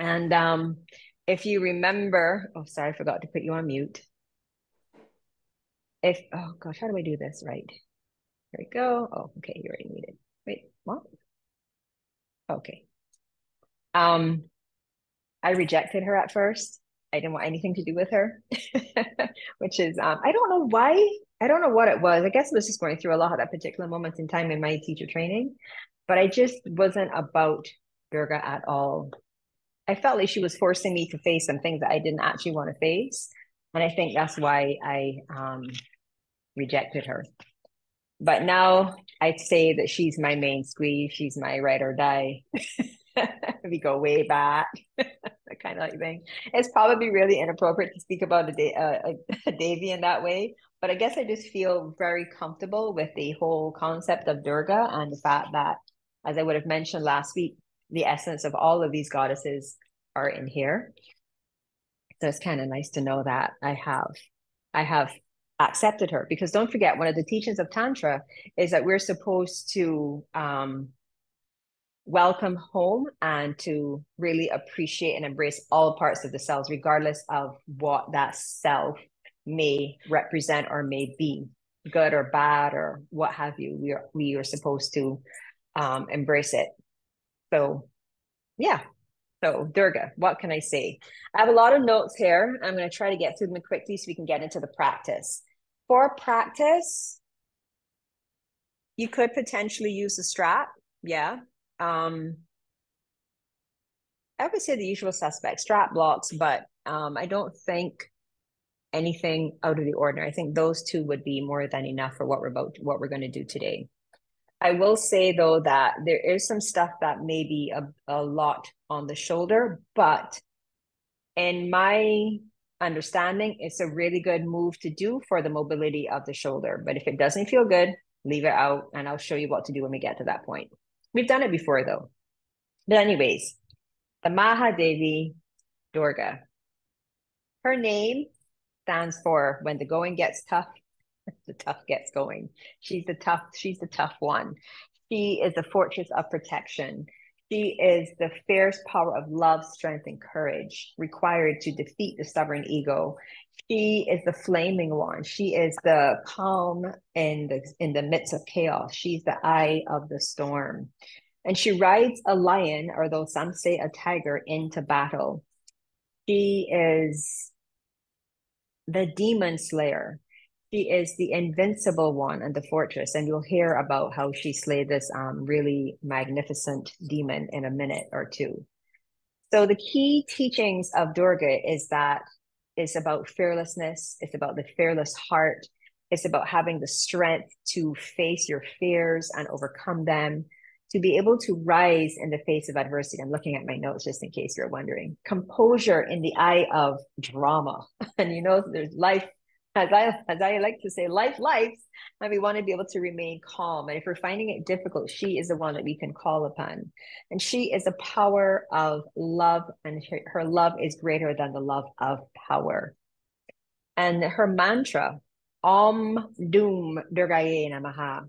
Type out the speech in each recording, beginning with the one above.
And if you remember, oh, sorry, I forgot to put you on mute. Oh gosh, how do I do this? Right. Here we go. Oh, okay, you already muted. Wait, what? Okay. I rejected her at first. I didn't want anything to do with her, which is, I don't know why. I don't know what it was. I guess I was just going through a lot at that particular moment in time in my teacher training, but I just wasn't about Durga at all. I felt like she was forcing me to face some things that I didn't actually want to face. And I think that's why I rejected her. But now I'd say that she's my main squeeze. She's my ride or die. We go way back, that kind of like thing. It's probably really inappropriate to speak about a Devi in that way. But I guess I just feel very comfortable with the whole concept of Durga and the fact that, as I would have mentioned last week, the essence of all of these goddesses are in here. So it's kind of nice to know that I have accepted her, because don't forget, one of the teachings of Tantra is that we're supposed to welcome home and to really appreciate and embrace all parts of the selves, regardless of what that self may represent or may be, good or bad or what have you. We are supposed to embrace it. So yeah. So Durga, what can I say? I have a lot of notes here. I'm going to try to get through them quickly so we can get into the practice. For practice, you could potentially use the strap. Yeah. I would say the usual suspect, strap blocks, but I don't think anything out of the ordinary. I think those two would be more than enough for what we're going to do today. I will say though that there is some stuff that may be a lot on the shoulder, but in my understanding, it's a really good move to do for the mobility of the shoulder. But if it doesn't feel good, leave it out, and I'll show you what to do when we get to that point. We've done it before though. But anyways, the Mahadevi Durga. Her name stands for when the going gets tough, the tough gets going. She's the tough one. She is the fortress of protection. She is the fierce power of love, strength, and courage required to defeat the stubborn ego. She is the flaming one. She is the calm in the midst of chaos. She's the eye of the storm. And she rides a lion, or though some say a tiger, into battle. She is the demon slayer. She is the invincible one and the fortress. And you'll hear about how she slayed this really magnificent demon in a minute or two. So the key teachings of Durga is that it's about fearlessness. It's about the fearless heart. It's about having the strength to face your fears and overcome them, to be able to rise in the face of adversity. I'm looking at my notes just in case you're wondering. Composure in the eye of drama. And there's life, as I like to say, life, and we want to be able to remain calm. And if we're finding it difficult, she is the one that we can call upon. And she is the power of love, and her love is greater than the love of power. And her mantra, Om Doom Durgaye Namaha,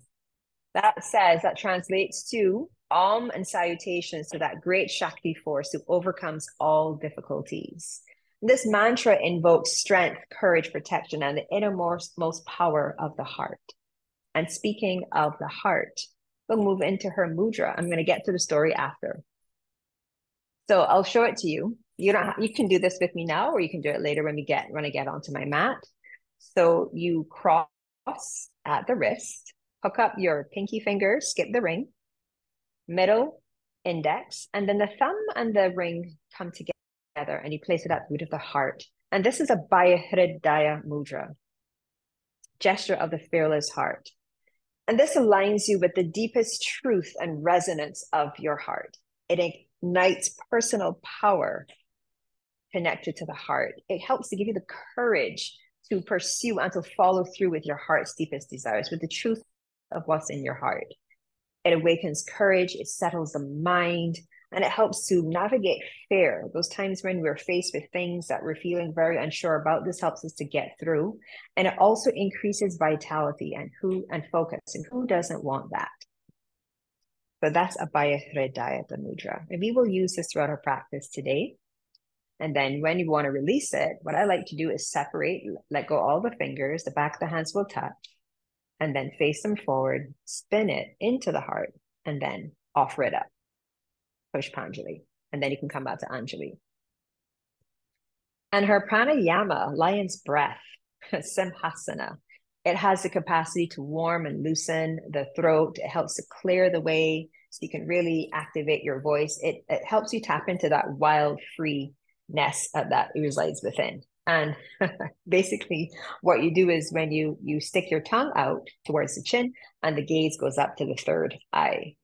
that translates to Om and salutations to that great Shakti force who overcomes all difficulties. This mantra invokes strength, courage, protection, and the innermost power of the heart. And speaking of the heart, we'll move into her mudra. I'm going to get to the story after. So I'll show it to you. You can do this with me now, or you can do it later when I get onto my mat. So you cross at the wrist, hook up your pinky finger, skip the ring, middle, index, and then the thumb and the ring come together, and you place it at the root of the heart. And this is a Bhaya mudra, gesture of the fearless heart. And this aligns you with the deepest truth and resonance of your heart. It ignites personal power connected to the heart. It helps to give you the courage to pursue and to follow through with your heart's deepest desires, with the truth of what's in your heart. It awakens courage, it settles the mind, and it helps to navigate fear. Those times when we're faced with things that we're feeling very unsure about, this helps us to get through. And it also increases vitality and focus. And who doesn't want that? So that's Abhaya Hridaya Mudra. And we will use this throughout our practice today. And then when you want to release it, what I like to do is separate, let go all the fingers, the back of the hands will touch, and then face them forward, spin it into the heart, and then offer it up. Pushpanjali. And then you can come back to Anjali. And her pranayama, lion's breath, simhasana, it has the capacity to warm and loosen the throat. It helps to clear the way so you can really activate your voice. It helps you tap into that wild freeness that resides within. And basically what you do is when you stick your tongue out towards the chin and the gaze goes up to the third eye.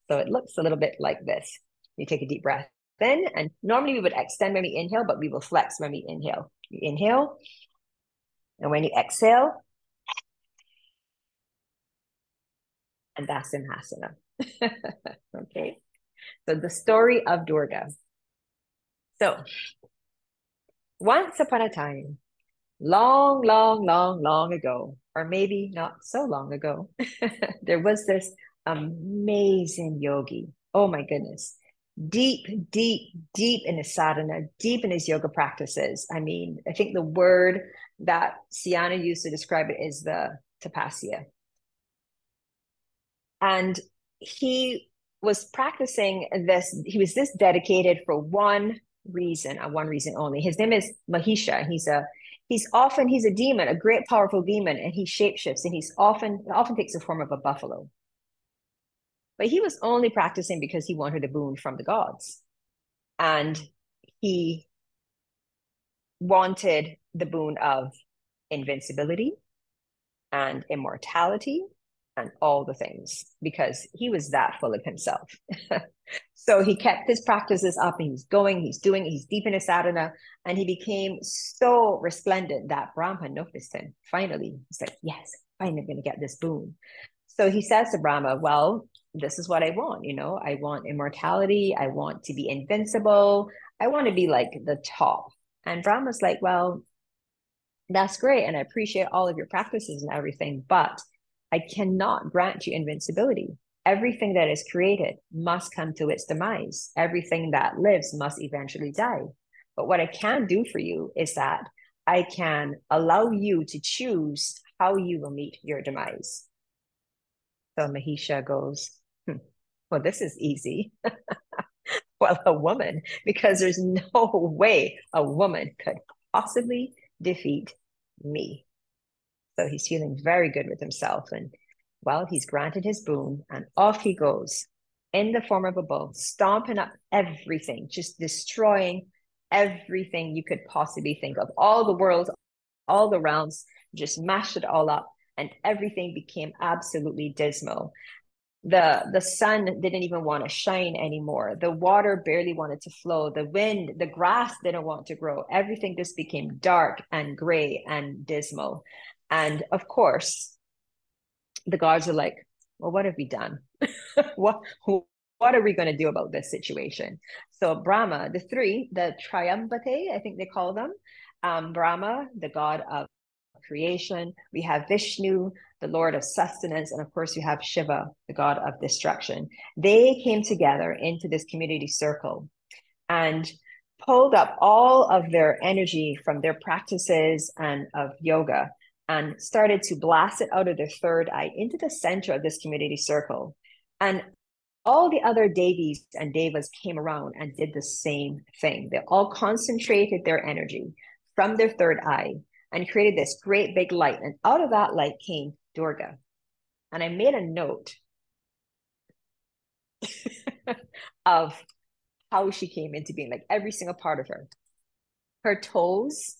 So it looks a little bit like this. You take a deep breath in, and normally we would extend when we inhale, but we will flex when we inhale. You inhale, and when you exhale, and that's Simhasana. Okay, so the story of Durga. So once upon a time, long, long, long, long ago, or maybe not so long ago, there was this amazing yogi. Oh my goodness. Deep, deep, deep in his sadhana, deep in his yoga practices. I mean, I think the word that Siana used to describe it is the tapasya. And he was practicing this, he was this dedicated for one reason and one reason only. His name is Mahisha. He's a demon, a great powerful demon, and he shapeshifts, and he often takes the form of a buffalo. But he was only practicing because he wanted a boon from the gods. And he wanted the boon of invincibility and immortality and all the things, because he was that full of himself. So he kept his practices up, and he's deep in his sadhana, and he became so resplendent that Brahma noticed him. Finally, he's like, yes, finally I'm going to get this boon. So he says to Brahma, well, this is what I want. I want immortality. I want to be invincible. I want to be like the top. And Brahma's like, well, that's great. And I appreciate all of your practices and everything, but I cannot grant you invincibility. Everything that is created must come to its demise. Everything that lives must eventually die. But what I can do for you is that I can allow you to choose how you will meet your demise. So Mahisha goes, well, this is easy. Well, a woman, because there's no way a woman could possibly defeat me. So he's feeling very good with himself. And well, he's granted his boon, and off he goes in the form of a bull, stomping up everything, just destroying everything you could possibly think of. All the worlds, all the realms, just mashed it all up, and everything became absolutely dismal. The sun didn't even want to shine anymore. The water barely wanted to flow. The wind, the grass didn't want to grow. Everything just became dark and gray and dismal. And of course, the gods are like, well, what have we done? what are we going to do about this situation? So Brahma, the Triambate, I think they call them, Brahma, the god of creation. We have Vishnu, the Lord of sustenance, and of course you have Shiva, the god of destruction. They came together into this community circle and pulled up all of their energy from their practices and of yoga and started to blast it out of their third eye into the center of this community circle. And all the other Devis and Devas came around and did the same thing. They all concentrated their energy from their third eye and created this great big light. And out of that light came Durga. And I made a note of how she came into being, like every single part of her. Her toes.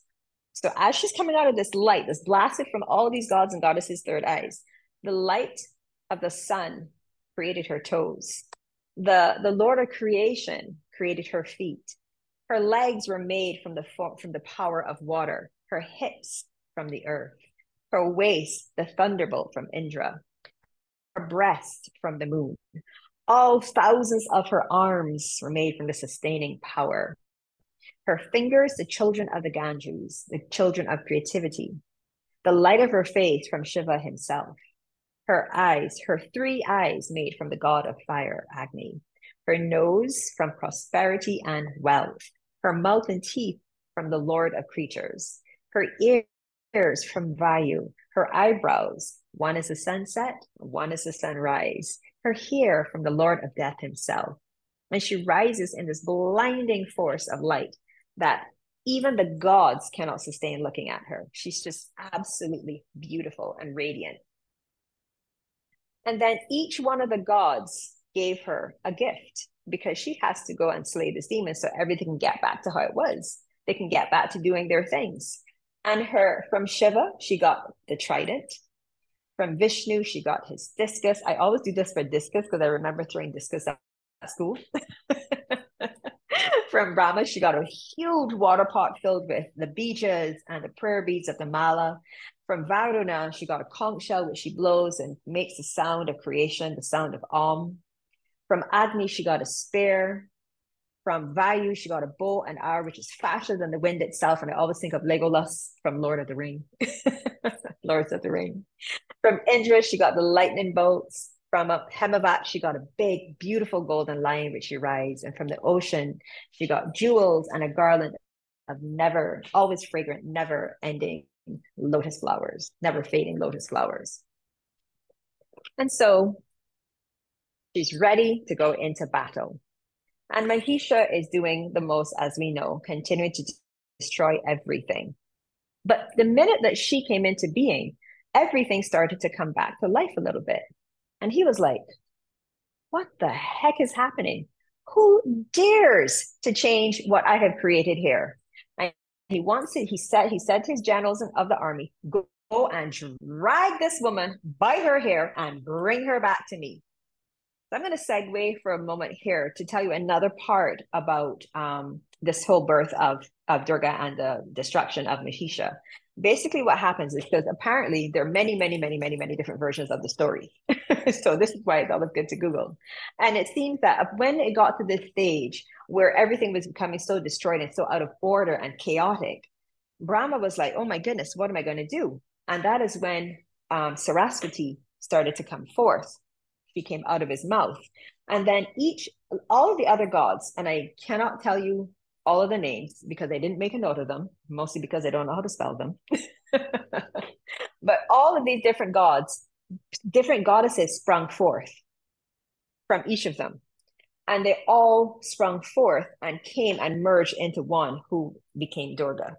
So as she's coming out of this light, this blasted from all of these gods and goddesses' third eyes, the light of the sun created her toes. The Lord of creation created her feet. Her legs were made from the power of water. Her hips from the earth. Her waist, the thunderbolt from Indra. Her breast from the moon. All thousands of her arms were made from the sustaining power. Her fingers, the children of the Ganges, the children of creativity. The light of her face from Shiva himself. Her eyes, her three eyes made from the god of fire, Agni. Her nose from prosperity and wealth. her mouth and teeth from the Lord of creatures, her ears from Vayu, her eyebrows, one is the sunset, one is the sunrise, her hair from the Lord of death himself. And she rises in this blinding force of light that even the gods cannot sustain looking at her. She's just absolutely beautiful and radiant. And then each one of the gods gave her a gift because she has to go and slay this demon so everything can get back to how it was. They can get back to doing their things. And from Shiva, she got the trident. From Vishnu, she got his discus. I always do this for discus because I remember throwing discus at school. From Brahma, she got a huge water pot filled with the bejas and the prayer beads of the mala. From Varuna, she got a conch shell, which she blows and makes the sound of creation, the sound of Om. From Agni, she got a spear. From Vayu, she got a bow and arrow, which is faster than the wind itself. And I always think of Legolas from Lord of the Ring. Lords of the Ring. From Indra, she got the lightning bolts. From Hemavat, she got a big, beautiful golden lion, which she rides. And from the ocean, she got jewels and a garland of never, always fragrant, never ending lotus flowers, never fading lotus flowers. And so she's ready to go into battle. And Mahisha is doing the most, as we know, continuing to destroy everything. But the minute that she came into being, everything started to come back to life a little bit. And he was like, what the heck is happening? Who dares to change what I have created here? And he wants it. He said to his generals of the army, go and drag this woman by her hair and bring her back to me. So I'm going to segue for a moment here to tell you another part about this whole birth of Durga and the destruction of Mahisha. Basically, what happens is because apparently there are many, many, many, many, many different versions of the story. So this is why it's always good to Google. And it seems that when it got to this stage where everything was becoming so destroyed and so out of order and chaotic, Brahma was like, oh my goodness, what am I going to do? And that is when Saraswati started to come forth. She came out of his mouth. And then all of the other gods, and I cannot tell you all of the names because I didn't make a note of them, mostly because I don't know how to spell them. But all of these different gods, different goddesses sprung forth from each of them. And they all sprung forth and came and merged into one who became Durga.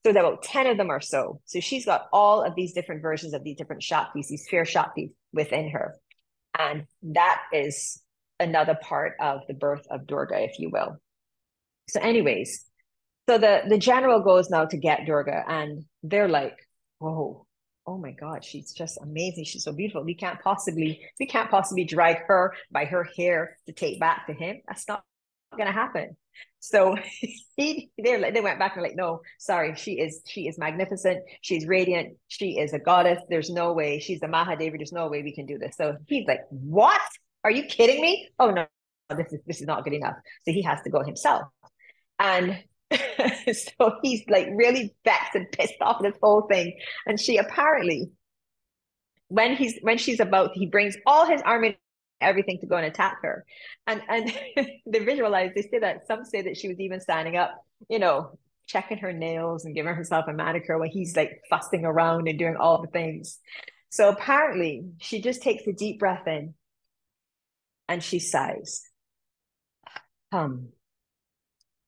So there are about 10 of them or so. So she's got all of these different versions of these different Shaktis, these fair Shaktis within her. And that is another part of the birth of Durga, if you will. So anyways, so the general goes now to get Durga and they're like, whoa, oh my God, she's just amazing. She's so beautiful. We can't possibly drag her by her hair to take back to him. That's not going to happen. So they went back and like, no, sorry, she is magnificent. She's radiant. She is a goddess. There's no way. She's the Mahadevi. There's no way we can do this. So he's like, what? Are you kidding me? Oh no, this is not good enough. So he has to go himself. And so he's like really vexed and pissed off at this whole thing. And she apparently, he brings all his army, everything to go and attack her. And some say that she was even standing up, checking her nails and giving herself a manicure while he's like fussing around and doing all the things. So apparently she just takes a deep breath in and she sighs.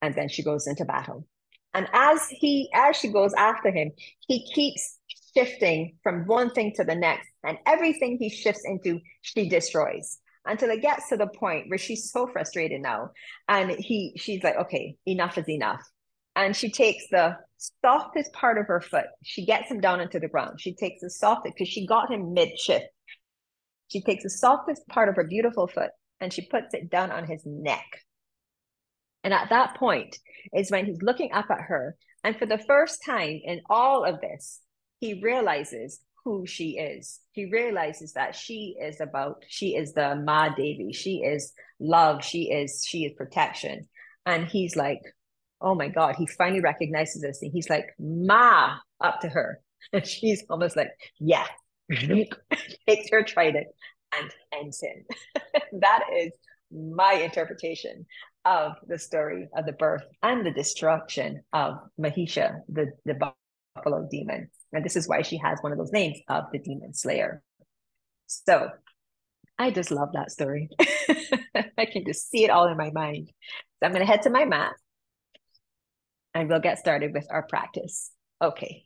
And then she goes into battle. And as she goes after him, he keeps shifting from one thing to the next. And everything he shifts into, she destroys. Until it gets to the point where she's so frustrated now. And she's like, okay, enough is enough. And she takes the softest part of her foot. She gets him down into the ground. She takes the softest, because she got him mid-shift. She takes the softest part of her beautiful foot and she puts it down on his neck. And at that point is when he's looking up at her. And for the first time in all of this, he realizes who she is. He realizes that she is the Ma Devi. She is love. She is protection. And he's like, oh my God, he finally recognizes this. And he's like, Ma, up to her. And she's almost like, yeah, takes her trident and ends him. That is my interpretation of the story of the birth and the destruction of Mahisha, the buffalo demon. And this is why she has one of those names of the demon slayer. So I just love that story. I can just see it all in my mind. So I'm going to head to my mat and we'll get started with our practice. Okay.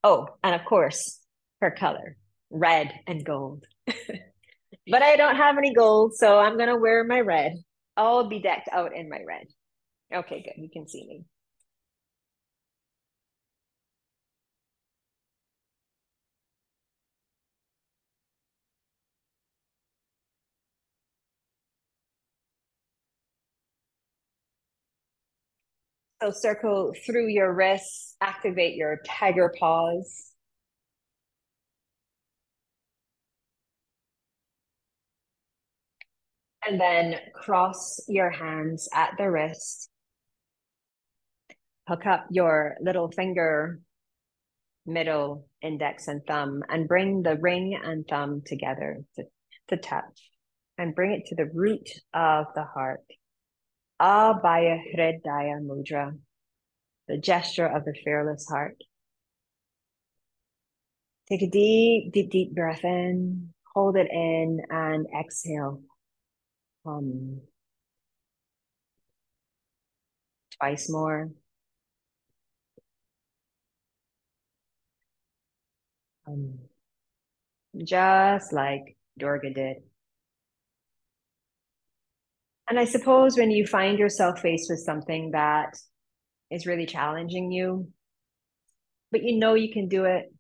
Oh, and of course, her color, red and gold. But I don't have any gold, so I'm going to wear my red. I'll be decked out in my red. Okay, good. You can see me. So circle through your wrists, activate your tiger paws. And then cross your hands at the wrist. Hook up your little finger, middle, index, and thumb, and bring the ring and thumb together to touch. And bring it to the root of the heart. Abhaya Hridaya Mudra, the gesture of the fearless heart. Take a deep, deep, deep breath in, hold it in, and exhale. Twice more. Just like Durga did. And I suppose when you find yourself faced with something that is really challenging you, but you know you can do it,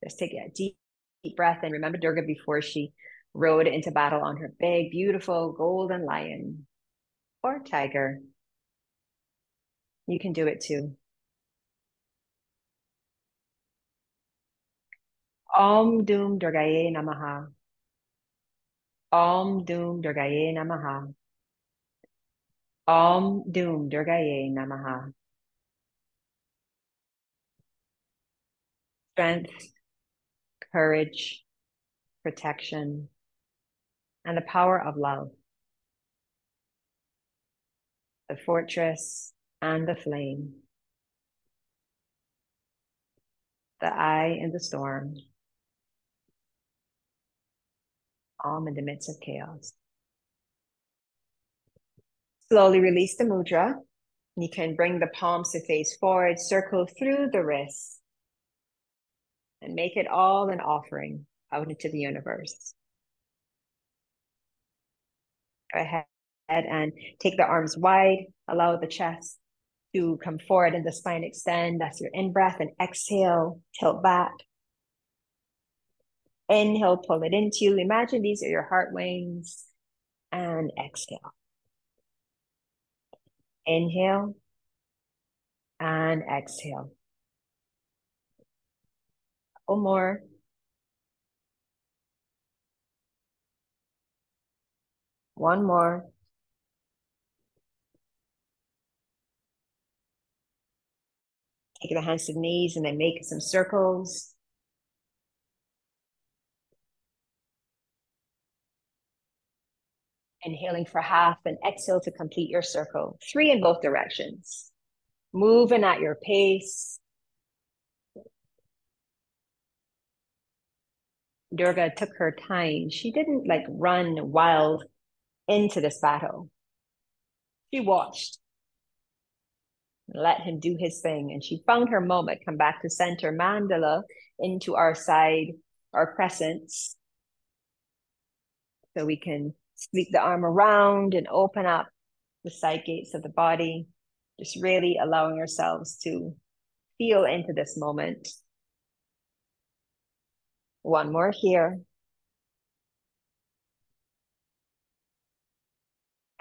just take a deep, deep breath and remember Durga before she rode into battle on her big, beautiful golden lion or tiger. You can do it too. Om Doom Durgaye Namaha. Om Doom Durgaye Namaha. Om Doom Durgaye Namaha. Strength, courage, protection, and the power of love. The fortress and the flame. The eye in the storm. Calm in the midst of chaos. Slowly release the mudra. You can bring the palms to face forward, circle through the wrists, and make it all an offering out into the universe. Go ahead and take the arms wide, allow the chest to come forward and the spine extend. That's your in-breath, and exhale, tilt back. Inhale, pull it into you. Imagine these are your heart wings, and exhale. Inhale and exhale. Couple more. One more. Take the hands to the knees and then make some circles. Inhaling for half and exhale to complete your circle. 3 in both directions. Moving at your pace. Durga took her time. She didn't like run wild into this battle. She watched. Let him do his thing. And she found her moment, come back to center, mandala into our side, our crescents. So we can sweep the arm around and open up the side gates of the body. Just really allowing ourselves to feel into this moment. One more here.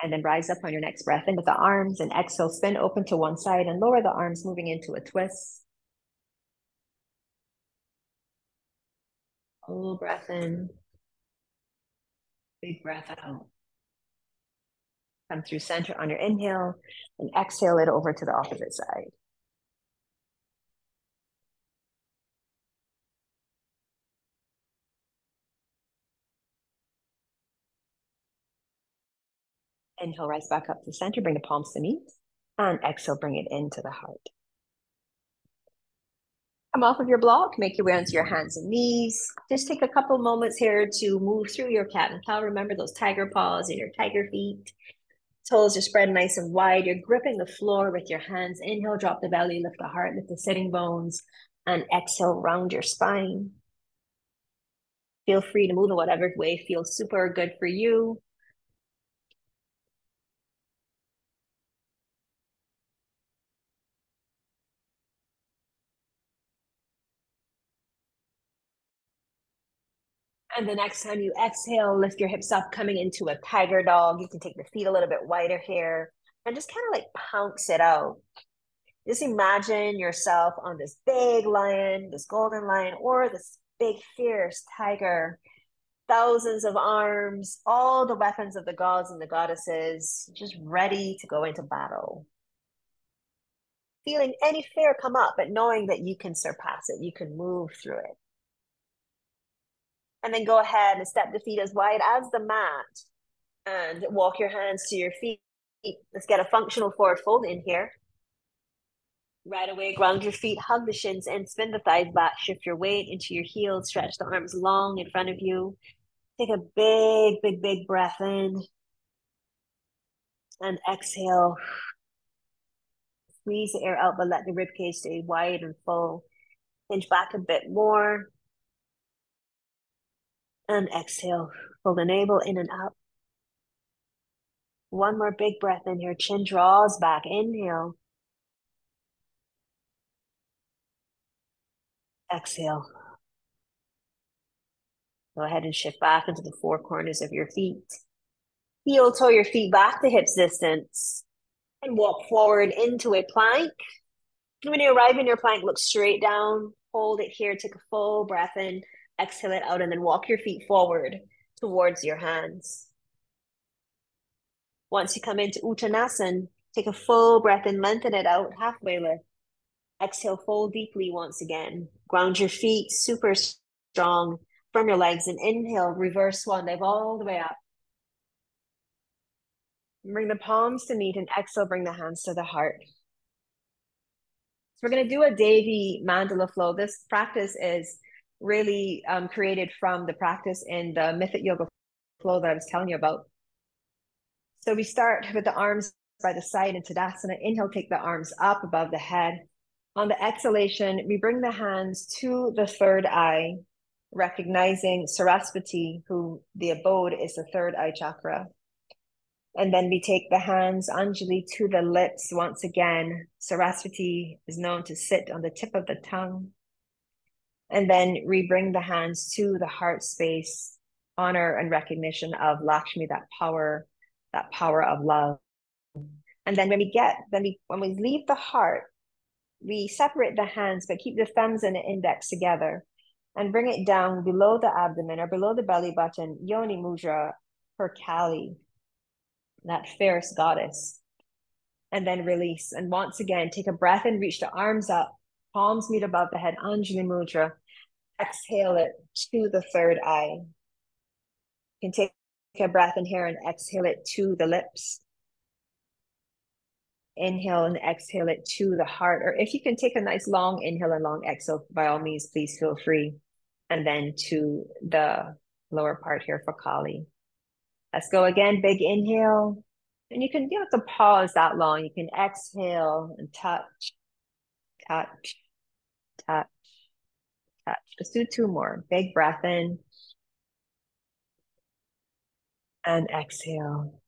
And then rise up on your next breath in with the arms and exhale, spin open to one side and lower the arms, moving into a twist. Full breath in. Big breath out. Come through center on your inhale and exhale it over to the opposite side. Inhale, rise back up to the center, bring the palms to meet. And exhale, bring it into the heart. Come off of your block, make your way onto your hands and knees. Just take a couple moments here to move through your cat and cow. Remember those tiger paws and your tiger feet. Toes are spread nice and wide. You're gripping the floor with your hands. Inhale, drop the belly, lift the heart, lift the sitting bones, and exhale, round your spine. Feel free to move in whatever way feels super good for you. And the next time you exhale, lift your hips up, coming into a tiger dog. You can take the feet a little bit wider here and just kind of like pounce it out. Just imagine yourself on this big lion, this golden lion, or this big, fierce tiger. Thousands of arms, all the weapons of the gods and the goddesses, just ready to go into battle. Feeling any fear come up, but knowing that you can surpass it, you can move through it. And then go ahead and step the feet as wide as the mat and walk your hands to your feet. Let's get a functional forward fold in here. Right away, ground your feet, hug the shins in, spin the thighs back, shift your weight into your heels, stretch the arms long in front of you. Take a big, big, big breath in and exhale. Squeeze the air out, but let the ribcage stay wide and full. Hinge back a bit more. And exhale. Pull the navel in and up. One more big breath in here. Chin draws back. Inhale. Exhale. Go ahead and shift back into the four corners of your feet. Heel toe your feet back to hips distance. And walk forward into a plank. When you arrive in your plank, look straight down. Hold it here. Take a full breath in. Exhale it out, and then walk your feet forward towards your hands. Once you come into Uttanasana, take a full breath in, lengthen it out, halfway lift. Exhale, fold deeply once again. Ground your feet super strong from your legs, and inhale, reverse swan dive all the way up. Bring the palms to meet, and exhale, bring the hands to the heart. So we're going to do a Devi mandala flow. This practice is really created from the practice in the Mythic yoga flow that I was telling you about. So we start with the arms by the side in Tadasana. Inhale, take the arms up above the head. On the exhalation, we bring the hands to the third eye, recognizing Saraswati, who the abode is the third eye chakra. And then we take the hands, Anjali, to the lips. Once again, Saraswati is known to sit on the tip of the tongue. And then we bring the hands to the heart space, honor and recognition of Lakshmi, that power of love. And then when we leave the heart, we separate the hands, but keep the thumbs and the index together and bring it down below the abdomen or below the belly button, Yoni Mudra for Kali, that fierce goddess. And then release. And once again, take a breath and reach the arms up, palms meet above the head, Anjali Mudra. Exhale it to the third eye. You can take a breath in here and exhale it to the lips. Inhale and exhale it to the heart. Or if you can take a nice long inhale and long exhale, by all means, please feel free. And then to the lower part here for Kali. Let's go again. Big inhale. And you don't have to pause that long. You can exhale and touch, touch, touch, touch. Let's do two more. Big breath in. And exhale.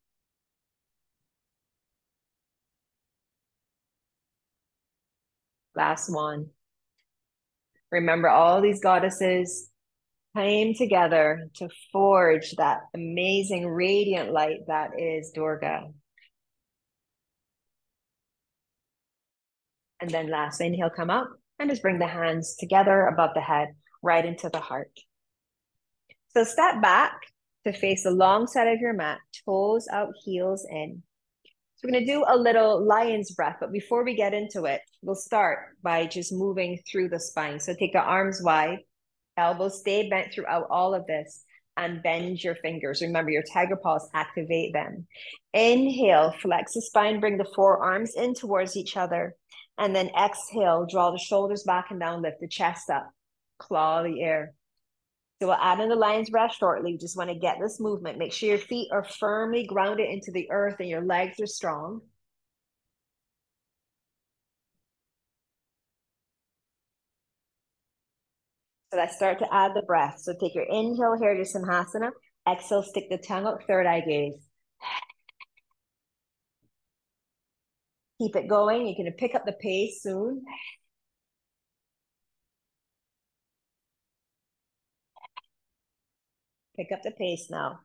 Last one. Remember, all these goddesses came together to forge that amazing radiant light that is Durga. And then last inhale, come up and just bring the hands together above the head, right into the heart. So step back to face the long side of your mat, toes out, heels in. So we're going to do a little lion's breath, but before we get into it, we'll start by just moving through the spine. So take the arms wide, elbows stay bent throughout all of this. and bend your fingers. Remember, your tiger paws, activate them. Inhale, flex the spine, bring the forearms in towards each other. And then exhale, draw the shoulders back and down, lift the chest up, claw the air. So we'll add in the lion's breath shortly. You just want to get this movement. Make sure your feet are firmly grounded into the earth and your legs are strong. So let's start to add the breath. So take your inhale here to Simhasana. Exhale, stick the tongue out, third eye gaze. Keep it going. You're going to pick up the pace soon. Pick up the pace now.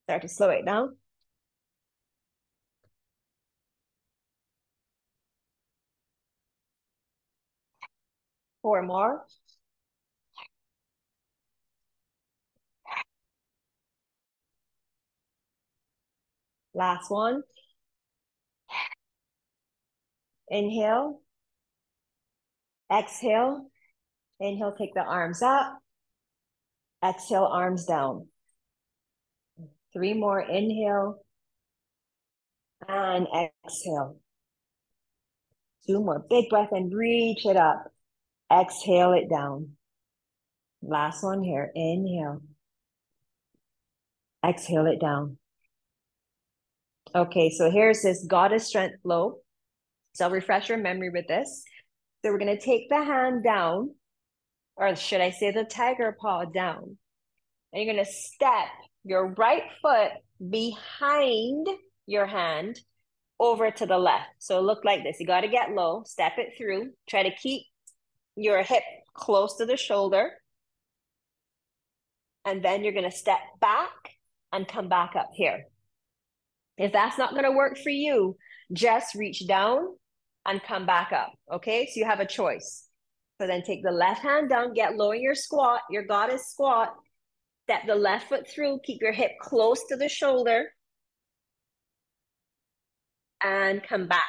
Start to slow it down. Four more. Last one. Inhale. Exhale. Inhale, take the arms up. Exhale, arms down. Three more. Inhale. And exhale. Two more. Big breath and reach it up. Exhale it down. Last one here. Inhale. Exhale it down. Okay, so here's this goddess strength flow. So I'll refresh your memory with this. So we're going to take the hand down, or should I say the tiger paw down. And you're going to step your right foot behind your hand over to the left. So look like this. You got to get low, step it through. Try to keep your hip close to the shoulder. And then you're going to step back and come back up here. If that's not going to work for you, just reach down and come back up. Okay, so you have a choice. So then take the left hand down, get low in your squat, your goddess squat. Step the left foot through, keep your hip close to the shoulder. And come back.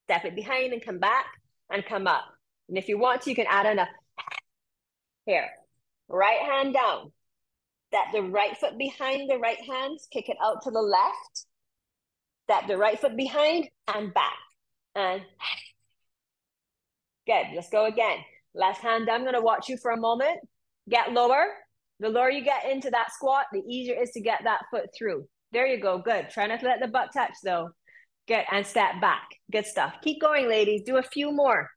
Step it behind and come back and come up. And if you want to, you can add in a here. Right hand down. Step the right foot behind the right hand, kick it out to the left. Step the right foot behind and back. And good. Let's go again. Left hand down. I'm going to watch you for a moment. Get lower. The lower you get into that squat, the easier it is to get that foot through. There you go. Good. Try not to let the butt touch though. Good. And step back. Good stuff. Keep going, ladies. Do a few more.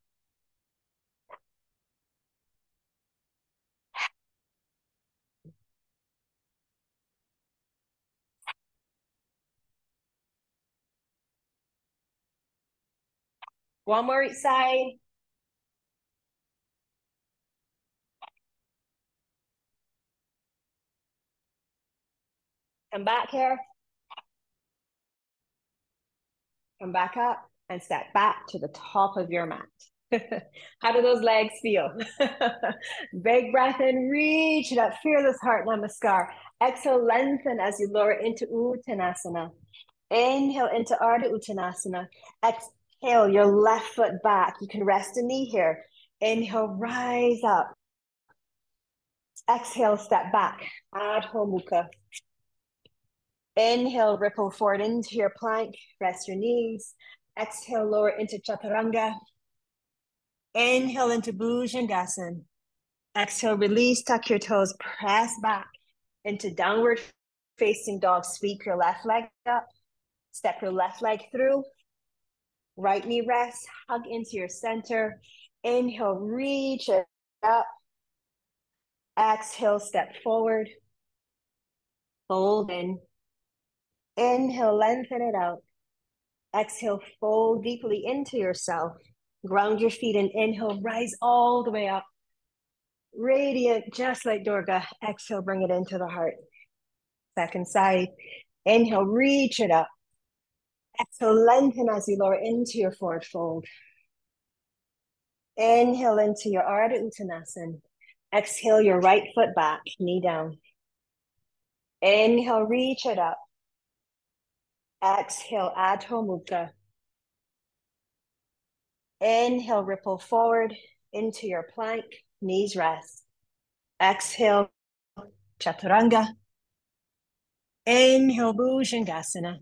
One more each side. Come back here. Come back up and step back to the top of your mat. How do those legs feel? Big breath in, reach it up, fearless heart namaskar. Exhale, lengthen as you lower into Uttanasana. Inhale into Ardha Uttanasana. Exhale, your left foot back. You can rest a knee here. Inhale, rise up. Exhale, step back. Adho Mukha. Inhale, ripple forward into your plank. Rest your knees. Exhale, lower into Chaturanga. Inhale into Bhujangasana. Exhale, release, tuck your toes, press back into downward facing dog. Sweep your left leg up. Step your left leg through. Right knee rest. Hug into your center. Inhale, reach it up. Exhale, step forward. Fold in. Inhale, lengthen it out. Exhale, fold deeply into yourself. Ground your feet and inhale, rise all the way up. Radiant, just like Durga. Exhale, bring it into the heart. Second side. Inhale, reach it up. Exhale, lengthen as you lower into your forward fold. Inhale into your Ardha Uttanasana. Exhale your right foot back, knee down. Inhale, reach it up. Exhale, Adho Mukha. Inhale, ripple forward into your plank, knees rest. Exhale, Chaturanga. Inhale, Bhujangasana.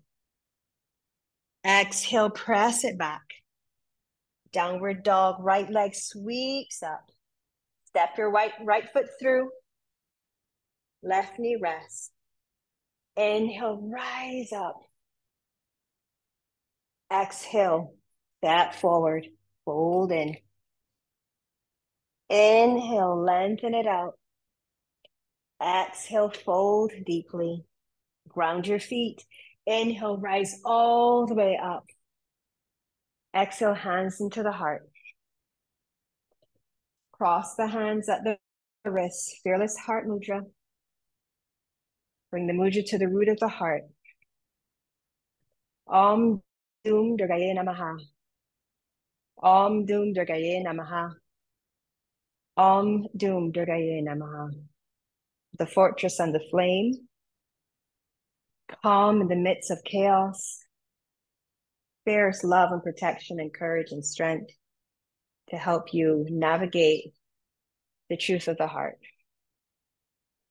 Exhale, press it back. Downward dog, right leg sweeps up. Step your right foot through. Left knee rest. Inhale, rise up. Exhale, step forward, fold in. Inhale, lengthen it out. Exhale, fold deeply. Ground your feet. Inhale, rise all the way up. Exhale, hands into the heart. Cross the hands at the wrists. Fearless heart mudra. Bring the mudra to the root of the heart. Om Doom Durgaye Namaha. Om Doom Durgaye Namaha. Om Doom Durgaye Namaha. The fortress and the flame. Calm in the midst of chaos. Fierce love and protection and courage and strength to help you navigate the truth of the heart.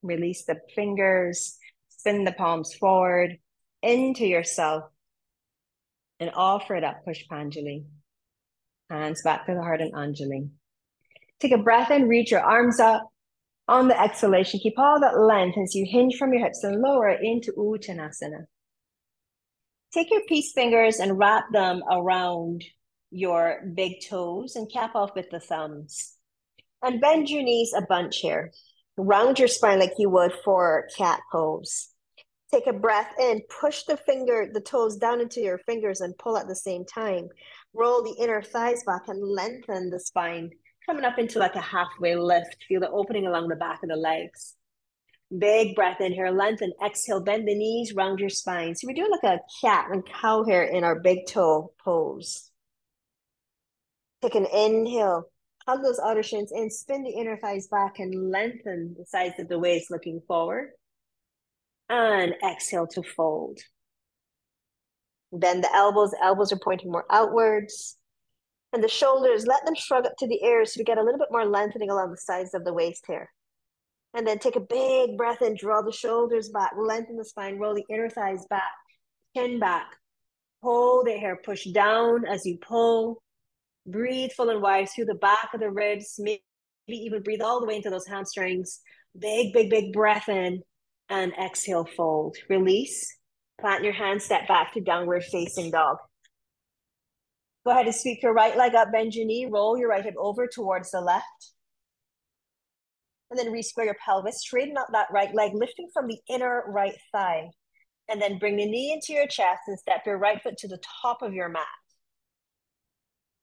Release the fingers, spin the palms forward into yourself and offer it up, Pushpanjali. Hands back to the heart and Anjali. Take a breath in, reach your arms up. On the exhalation, keep all that length as you hinge from your hips and lower into Uttanasana. Take your peace fingers and wrap them around your big toes and cap off with the thumbs. And bend your knees a bunch here. Round your spine like you would for cat pose. Take a breath in, push the toes down into your fingers and pull at the same time. Roll the inner thighs back and lengthen the spine, coming up into like a halfway lift. Feel the opening along the back of the legs. Big breath in here, lengthen, exhale, bend the knees, round your spine. So we're doing like a cat and cow here in our big toe pose. Take an inhale, hug those outer shins in, spin the inner thighs back and lengthen the sides of the waist looking forward. And exhale to fold. Bend the elbows are pointing more outwards. And the shoulders, let them shrug up to the air so we get a little bit more lengthening along the sides of the waist here. And then take a big breath in, draw the shoulders back, lengthen the spine, roll the inner thighs back, chin back. Hold it here, push down as you pull. Breathe full and wide through the back of the ribs, maybe even breathe all the way into those hamstrings. Big, big, big breath in and exhale, fold. Release, plant your hands, step back to downward facing dog. Go ahead and sweep your right leg up, bend your knee, roll your right hip over towards the left. And then re-square your pelvis, straighten out that right leg, lifting from the inner right thigh. And then bring the knee into your chest and step your right foot to the top of your mat.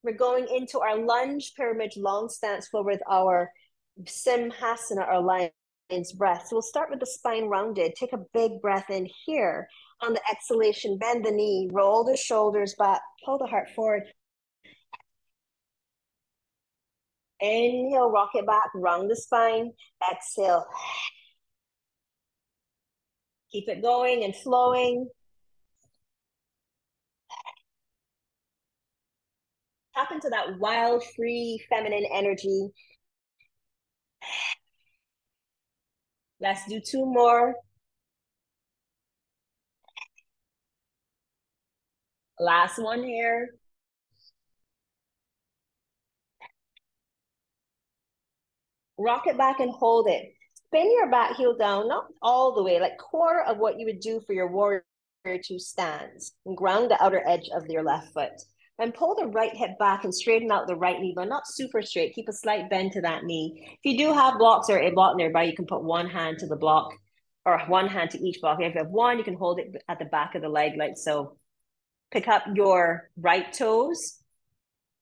We're going into our lunge pyramid long stance floor with our Simhasana, our lion's breath. So we'll start with the spine rounded. Take a big breath in here. On the exhalation, bend the knee, roll the shoulders back, pull the heart forward. Inhale, rock it back, round the spine. Exhale. Keep it going and flowing. Tap into that wild, free, feminine energy. Let's do two more. Last one here. Rock it back and hold it. Spin your back heel down, not all the way, like quarter of what you would do for your warrior two stands. And ground the outer edge of your left foot. And pull the right hip back and straighten out the right knee, but not super straight. Keep a slight bend to that knee. If you do have blocks or a block nearby, you can put one hand to the block or one hand to each block. If you have one, you can hold it at the back of the leg like so. Pick up your right toes.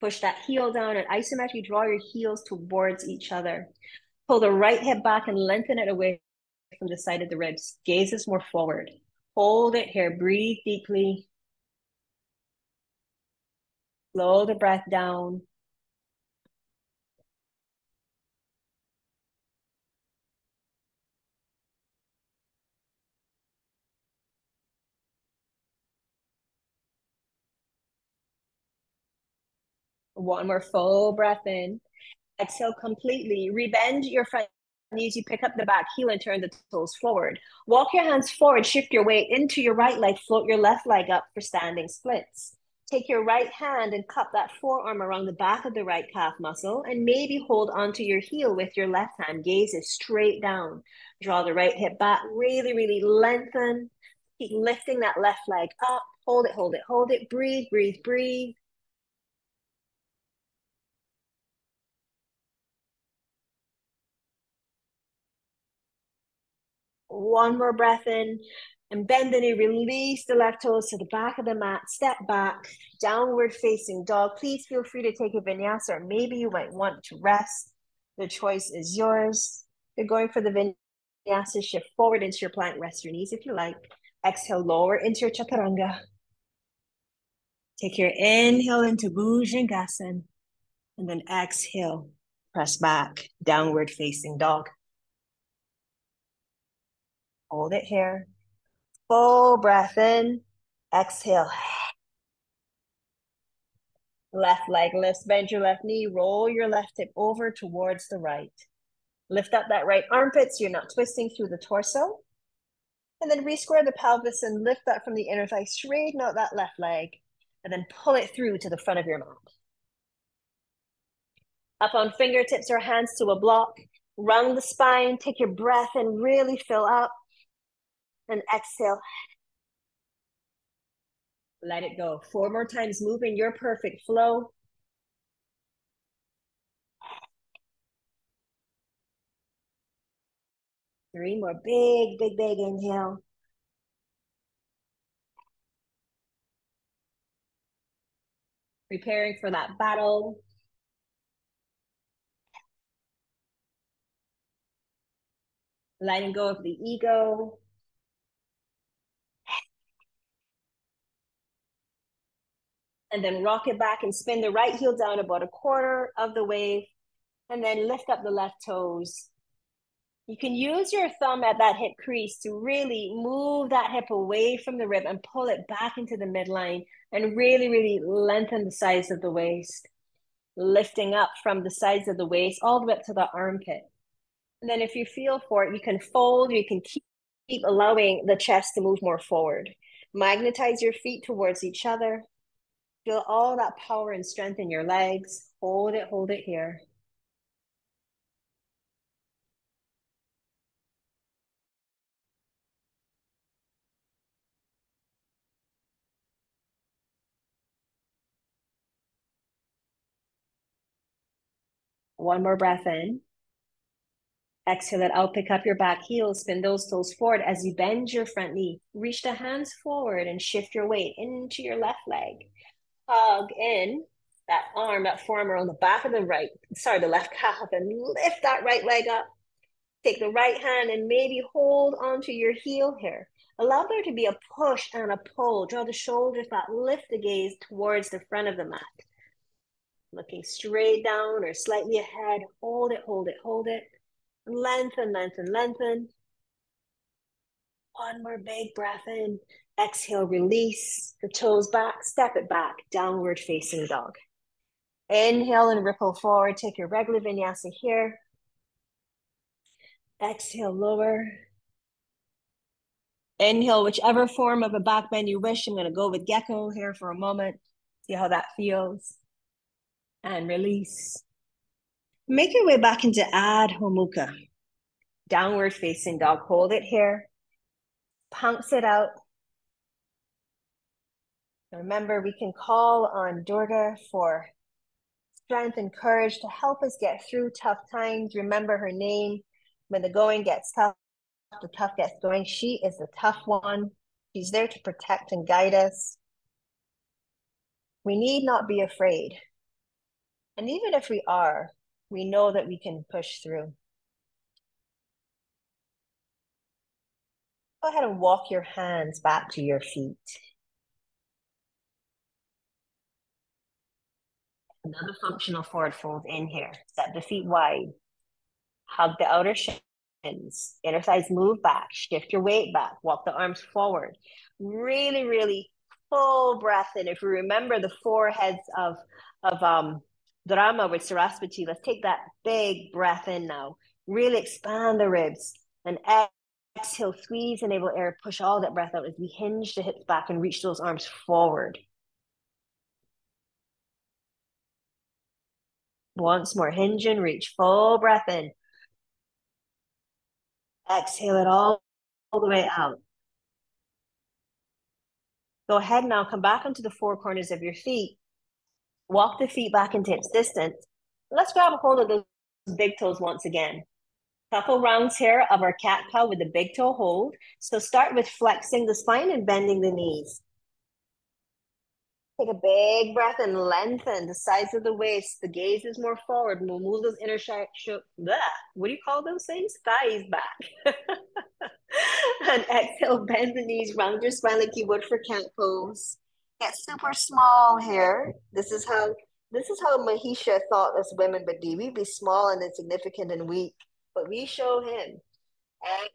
Push that heel down and isometrically draw your heels towards each other. Pull the right hip back and lengthen it away from the side of the ribs. Gazes more forward. Hold it here. Breathe deeply. Slow the breath down. One more full breath in. Exhale completely. Rebend your front knees. You pick up the back heel and turn the toes forward. Walk your hands forward. Shift your weight into your right leg. Float your left leg up for standing splits. Take your right hand and cup that forearm around the back of the right calf muscle and maybe hold onto your heel with your left hand. Gaze is straight down. Draw the right hip back. Really, really lengthen. Keep lifting that left leg up. Hold it, hold it, hold it. Breathe, breathe, breathe. One more breath in and bend the knee. Release the left toes to the back of the mat. Step back, downward facing dog. Please feel free to take a vinyasa, or maybe you might want to rest. The choice is yours. If you're going for the vinyasa, shift forward into your plank. Rest your knees if you like. Exhale, lower into your chaturanga. Take your inhale into Bhujangasana, and then exhale, press back, downward facing dog. Hold it here. Full breath in. Exhale. Left leg lifts, bend your left knee, roll your left hip over towards the right. Lift up that right armpit so you're not twisting through the torso. And then re-square the pelvis and lift that from the inner thigh. Straighten out that left leg and then pull it through to the front of your mat. Up on fingertips or hands to a block. Round the spine, take your breath and really fill up. And exhale. Let it go. 4 more times. Move in your perfect flow. Three more. Big, big, big inhale. Preparing for that battle. Letting go of the ego. And then rock it back and spin the right heel down about a quarter of the way. And then lift up the left toes. You can use your thumb at that hip crease to really move that hip away from the rib and pull it back into the midline and really, really lengthen the sides of the waist. Lifting up from the sides of the waist all the way up to the armpit. And then if you feel for it, you can fold, you can keep allowing the chest to move more forward. Magnetize your feet towards each other. Feel all that power and strength in your legs. Hold it here. One more breath in. Exhale it out, pick up your back heel, spin those toes forward as you bend your front knee. Reach the hands forward and shift your weight into your left leg. Hug in that arm, that forearm around the back of the left calf, and lift that right leg up. Take the right hand and maybe hold onto your heel here. Allow there to be a push and a pull. Draw the shoulders back, lift the gaze towards the front of the mat. Looking straight down or slightly ahead. Hold it, hold it, hold it. Lengthen, lengthen, lengthen. One more big breath in. Exhale, release the toes back, step it back, downward facing dog. Inhale and ripple forward. Take your regular vinyasa here. Exhale, lower. Inhale, whichever form of a back bend you wish. I'm going to go with gecko here for a moment. See how that feels. And release. Make your way back into Adho Mukha. Downward facing dog. Hold it here. Punks it out. Remember, we can call on Durga for strength and courage to help us get through tough times. Remember her name. When the going gets tough, the tough gets going. She is the tough one. She's there to protect and guide us. We need not be afraid. And even if we are, we know that we can push through. Go ahead and walk your hands back to your feet. Another functional forward fold in here. Set the feet wide. Hug the outer shins. Inner thighs move back. Shift your weight back. Walk the arms forward. Really, really Full breath in. If you remember the four heads of Dharma with Saraswati, let's take that big breath in now. Really expand the ribs and exhale, squeeze, enable air, push all that breath out as we hinge the hips back and reach those arms forward. Once more, hinge and reach, full breath in. Exhale it all the way out. Go ahead now, come back onto the four corners of your feet. Walk the feet back into hips distance. Let's grab a hold of those big toes once again. Couple rounds here of our cat cow with the big toe hold. So start with flexing the spine and bending the knees. Take a big breath and lengthen the sides of the waist. The gaze is more forward. We'll move those inner what do you call those things? Thighs back. And exhale, bend the knees, round your spine like you would for cat pose. Get super small here. This is how Mahisha thought us women would be. We'd be small and insignificant and weak, but we show him.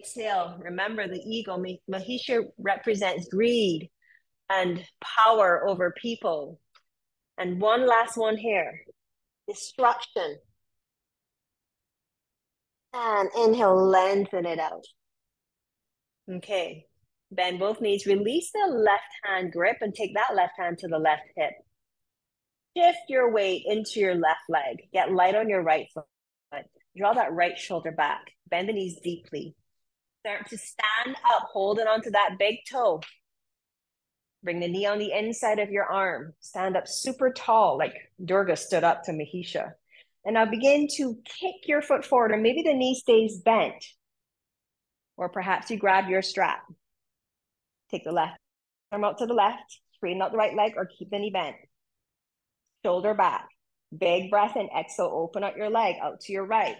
Exhale. Remember the ego. Mahisha represents greed and power over people. And one last one here. Destruction. And inhale, lengthen it out. Okay. Bend both knees. Release the left hand grip and take that left hand to the left hip. Shift your weight into your left leg. Get light on your right foot. Draw that right shoulder back. Bend the knees deeply. Start to stand up, holding onto that big toe. Bring the knee on the inside of your arm. Stand up super tall, like Durga stood up to Mahisha. And now begin to kick your foot forward, or maybe the knee stays bent. Or perhaps you grab your strap. Take the left arm out to the left, straighten out the right leg, or keep the knee bent. Shoulder back. Big breath in. Exhale, open up your leg out to your right.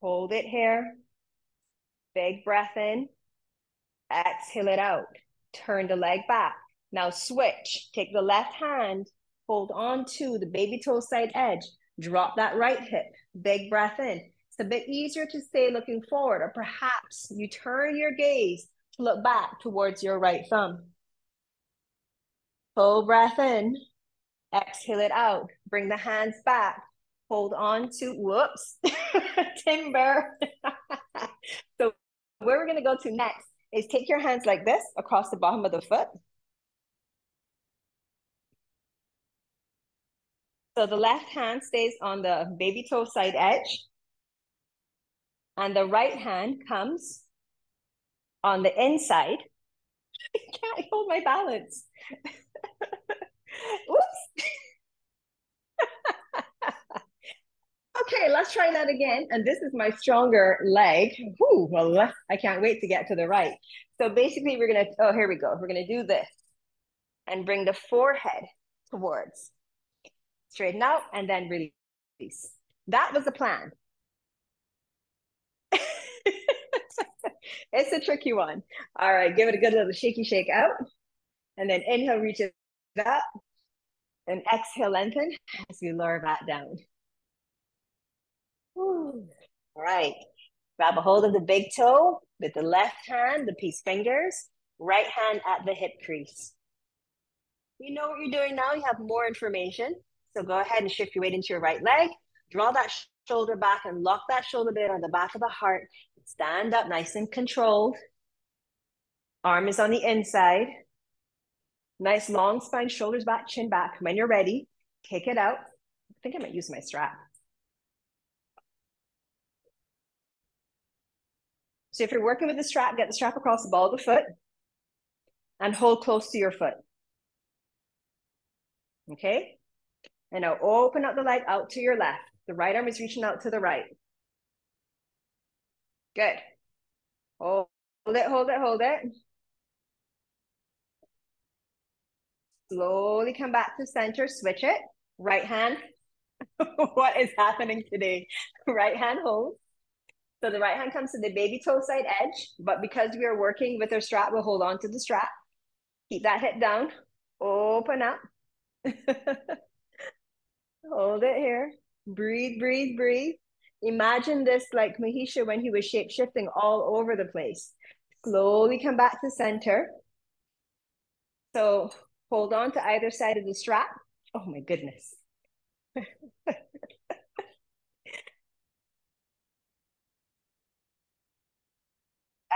Hold it here. Big breath in. Exhale it out. Turn the leg back. Now switch. Take the left hand, hold on to the baby toe side edge. Drop that right hip. Big breath in. It's a bit easier to stay looking forward, or perhaps you turn your gaze to look back towards your right thumb. Full breath in. Exhale it out. Bring the hands back. Hold on to, whoops, timber. So where we're going to go to next is take your hands like this across the bottom of the foot. So the left hand stays on the baby toe side edge. And the right hand comes on the inside. I can't hold my balance. Whoops. Okay, let's try that again. And this is my stronger leg. Whew, well, I can't wait to get to the right. So basically we're gonna, oh, here we go. We're gonna do this and bring the forehead towards. Straighten out and then release. That was the plan. It's a tricky one. All right, give it a good little shaky shake out. And then inhale, reach it up. And exhale, lengthen as we lower back down. Whew. All right, grab a hold of the big toe with the left hand, the peace fingers, right hand at the hip crease. You know what you're doing now, you have more information. So go ahead and shift your weight into your right leg. Draw that shoulder back and lock that shoulder blade on the back of the heart. Stand up nice and controlled. Arm is on the inside. Nice long spine, shoulders back, chin back. When you're ready, kick it out. I think I might use my strap. So if you're working with the strap, get the strap across the ball of the foot and hold close to your foot. Okay? And now open up the leg out to your left. The right arm is reaching out to the right. Good. Hold it, hold it, hold it. Slowly come back to center, switch it. Right hand. What is happening today? Right hand hold. So the right hand comes to the baby toe side edge, but because we are working with our strap, we'll hold on to the strap. Keep that hip down. Open up. Hold it here. Breathe, breathe, breathe. Imagine this like Mahisha when he was shape-shifting all over the place. Slowly come back to center. So hold on to either side of the strap. Oh my goodness.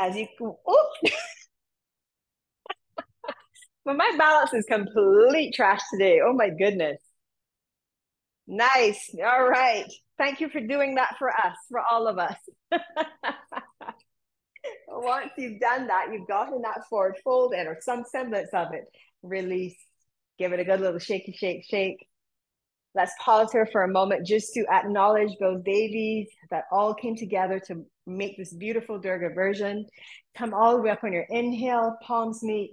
As you, oh, well, my balance is complete trash today. Oh my goodness. Nice. All right. Thank you for doing that for us, for all of us. Once you've done that, you've gotten that forward fold in or some semblance of it. Release. Give it a good little shaky, shake, shake. Let's pause here for a moment just to acknowledge those babies that all came together to make this beautiful Durga version. Come all the way up on your inhale, palms meet.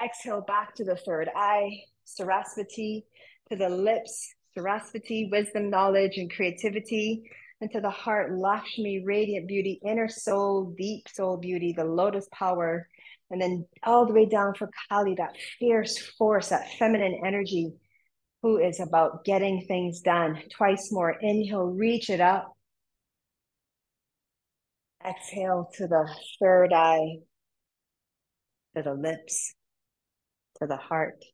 Exhale back to the third eye, Sarasvati, to the lips, Sarasvati, wisdom, knowledge, and creativity. And to the heart, Lakshmi, radiant beauty, inner soul, deep soul beauty, the lotus power. And then all the way down for Kali, that fierce force, that feminine energy, who is about getting things done. Twice more. Inhale, reach it up. Exhale to the third eye, to the lips, to the heart,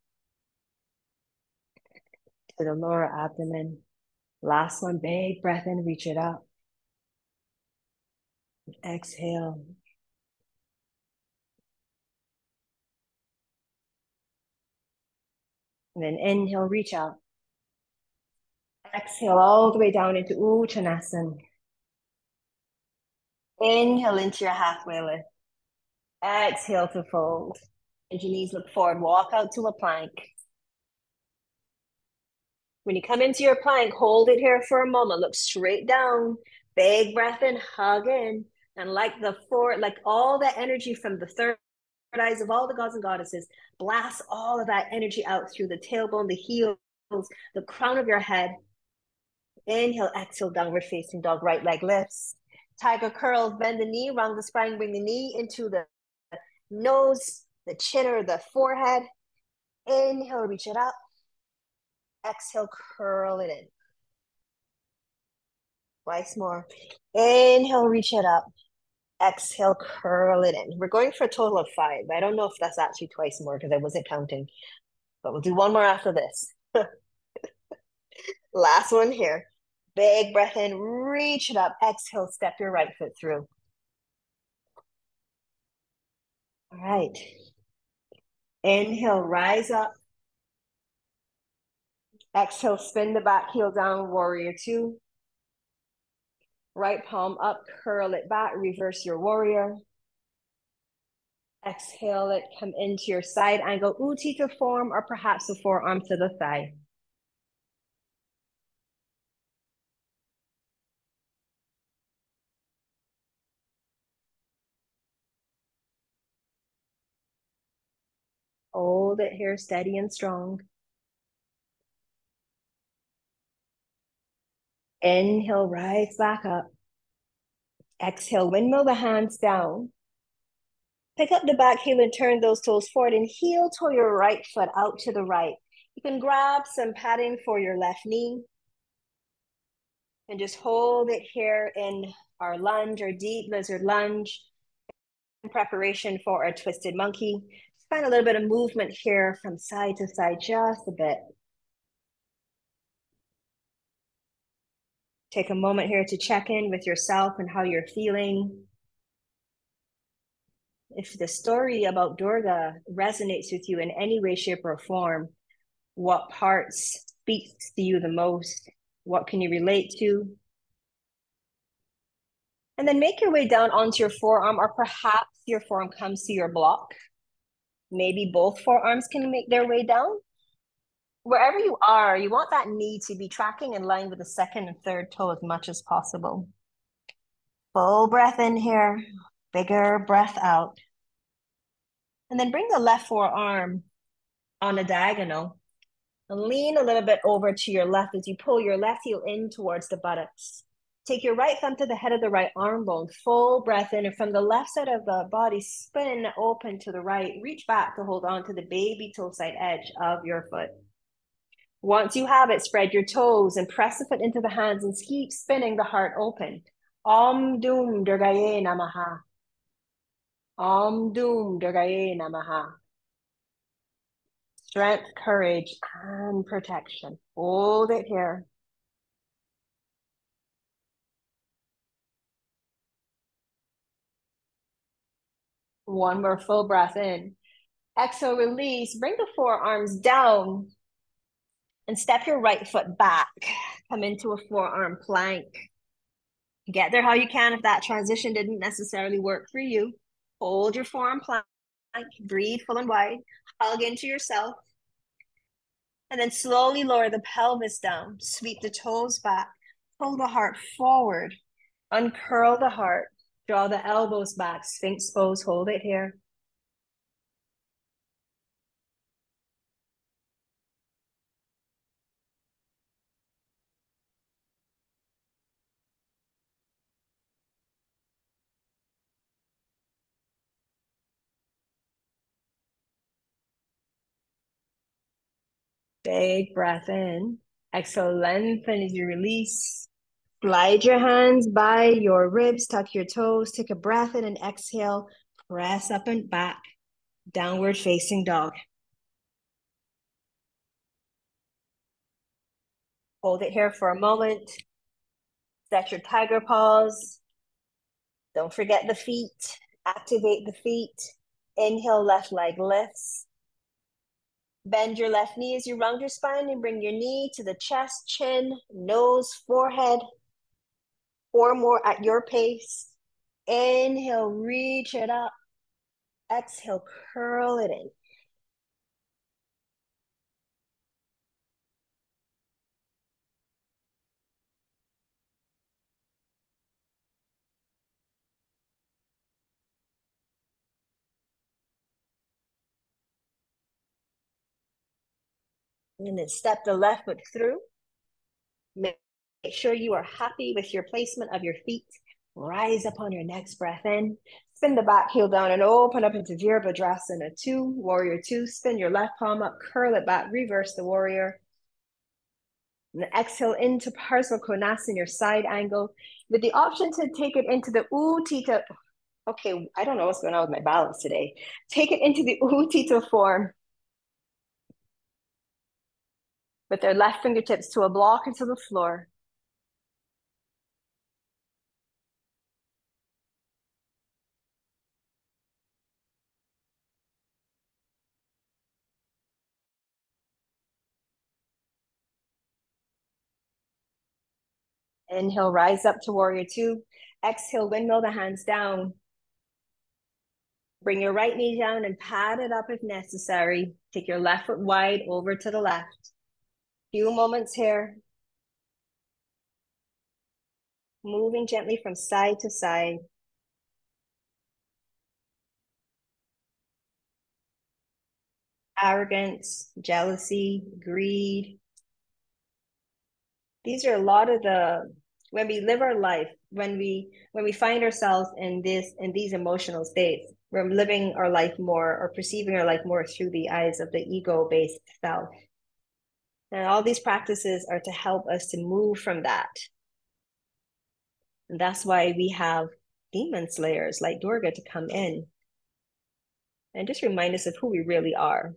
to the lower abdomen. Last one, big breath in, reach it up. Exhale. And then inhale, reach out. Exhale all the way down into Uttanasana. Inhale into your halfway lift. Exhale to fold. And your knees look forward. Walk out to a plank. When you come into your plank, hold it here for a moment. Look straight down. Big breath in, hug in. And like all the energy from the third eyes of all the gods and goddesses, blast all of that energy out through the tailbone, the heels, the crown of your head. Inhale, exhale, downward facing dog, right leg lifts. Tiger curls, bend the knee, round the spine, bring the knee into the nose, the chin or the forehead. Inhale, reach it up. Exhale, curl it in. Twice more. Inhale, reach it up. Exhale, curl it in. We're going for a total of 5. I don't know if that's actually twice more because I wasn't counting, but we'll do one more after this. Last one here. Big breath in, reach it up. Exhale, step your right foot through. All right. Inhale, rise up. Exhale, spin the back heel down, warrior 2. Right palm up, curl it back, reverse your warrior. Exhale it, come into your side angle, Utthita form, or perhaps the forearm to the thigh. Hold it here, steady and strong. Inhale, rise back up. Exhale, windmill the hands down. Pick up the back heel and turn those toes forward and heel toe your right foot out to the right. You can grab some padding for your left knee and just hold it here in our lunge or deep lizard lunge in preparation for a twisted monkey. Just find a little bit of movement here from side to side, just a bit. Take a moment here to check in with yourself and how you're feeling. If the story about Durga resonates with you in any way, shape, or form, what parts speaks to you the most? What can you relate to? And then make your way down onto your forearm, or perhaps your forearm comes to your block. Maybe both forearms can make their way down. Wherever you are, you want that knee to be tracking in line with the second and third toe as much as possible. Full breath in here, bigger breath out. And then bring the left forearm on a diagonal. And lean a little bit over to your left as you pull your left heel in towards the buttocks. Take your right thumb to the head of the right arm bone. Full breath in. And from the left side of the body, spin open to the right. Reach back to hold on to the baby toe side edge of your foot. Once you have it, spread your toes and press the foot into the hands and keep spinning the heart open. Om Dum Durgaye Namaha. Om Dum Durgaye Namaha. strength, courage, and protection. Hold it here. One more full breath in. Exhale, release. Bring the forearms down and step your right foot back. Come into a forearm plank. Get there how you can if that transition didn't necessarily work for you. Hold your forearm plank. Breathe full and wide. Hug into yourself. And then slowly lower the pelvis down. Sweep the toes back. Pull the heart forward. Uncurl the heart. Draw the elbows back. Sphinx pose. Hold it here. Big breath in. Exhale, lengthen as you release. Slide your hands by your ribs, tuck your toes, take a breath in and exhale. Press up and back. Downward facing dog. Hold it here for a moment. Set your tiger pause. Don't forget the feet. Activate the feet. Inhale, left leg lifts. Bend your left knee as you round your spine and bring your knee to the chest, chin, nose, forehead. 4 more at your pace. Inhale, reach it up. Exhale, curl it in. And then step the left foot through. Make sure you are happy with your placement of your feet. Rise up on your next breath in. Spin the back heel down and open up into Virabhadrasana 2, Warrior 2. Spin your left palm up, curl it back, reverse the warrior. And then exhale into Parsva Konasana, your side angle, with the option to take it into the Utthita. Okay, I don't know what's going on with my balance today. Take it into the Utthita form with their left fingertips to a block into the floor. Inhale, rise up to Warrior 2. Exhale, windmill the hands down. Bring your right knee down and pad it up if necessary. Take your left foot wide over to the left. Few moments here. Moving gently from side to side. Arrogance, jealousy, greed. These are a lot of when we live our life, when we find ourselves in these emotional states, we're living our life more or perceiving our life more through the eyes of the ego-based self. And all these practices are to help us to move from that. And that's why we have demon slayers like Durga to come in and just remind us of who we really are.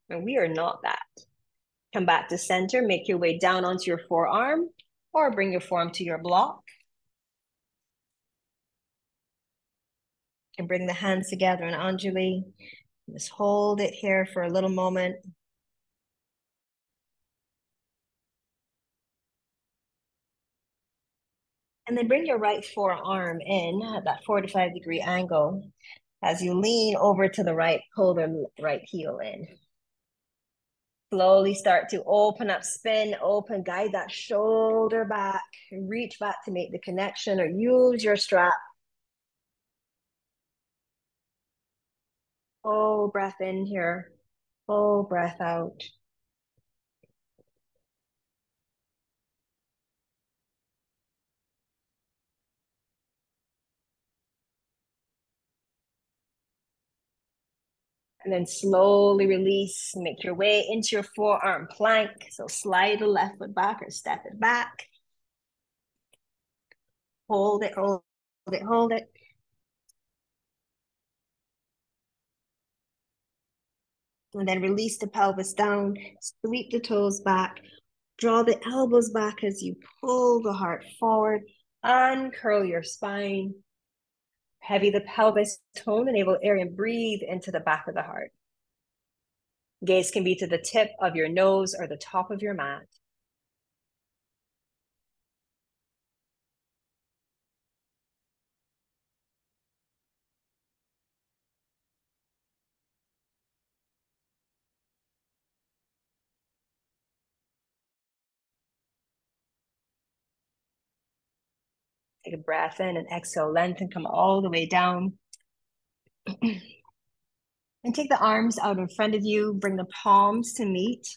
And we are not that. Come back to center, make your way down onto your forearm or bring your forearm to your block. And bring the hands together in Anjali. Just hold it here for a little moment. And then bring your right forearm in at that 45-degree angle. As you lean over to the right, pull the right heel in. Slowly start to open up, spin, open, guide that shoulder back, reach back to make the connection or use your strap. Full breath in here, full breath out. And then slowly release, make your way into your forearm plank. So slide the left foot back or step it back. Hold it, hold it, hold it. And then release the pelvis down, sweep the toes back, draw the elbows back as you pull the heart forward, uncurl your spine, heavy the pelvis, tone the navel area, and breathe into the back of the heart. Gaze can be to the tip of your nose or the top of your mat. Take a breath in and exhale, lengthen, come all the way down. And take the arms out in front of you, bring the palms to meet,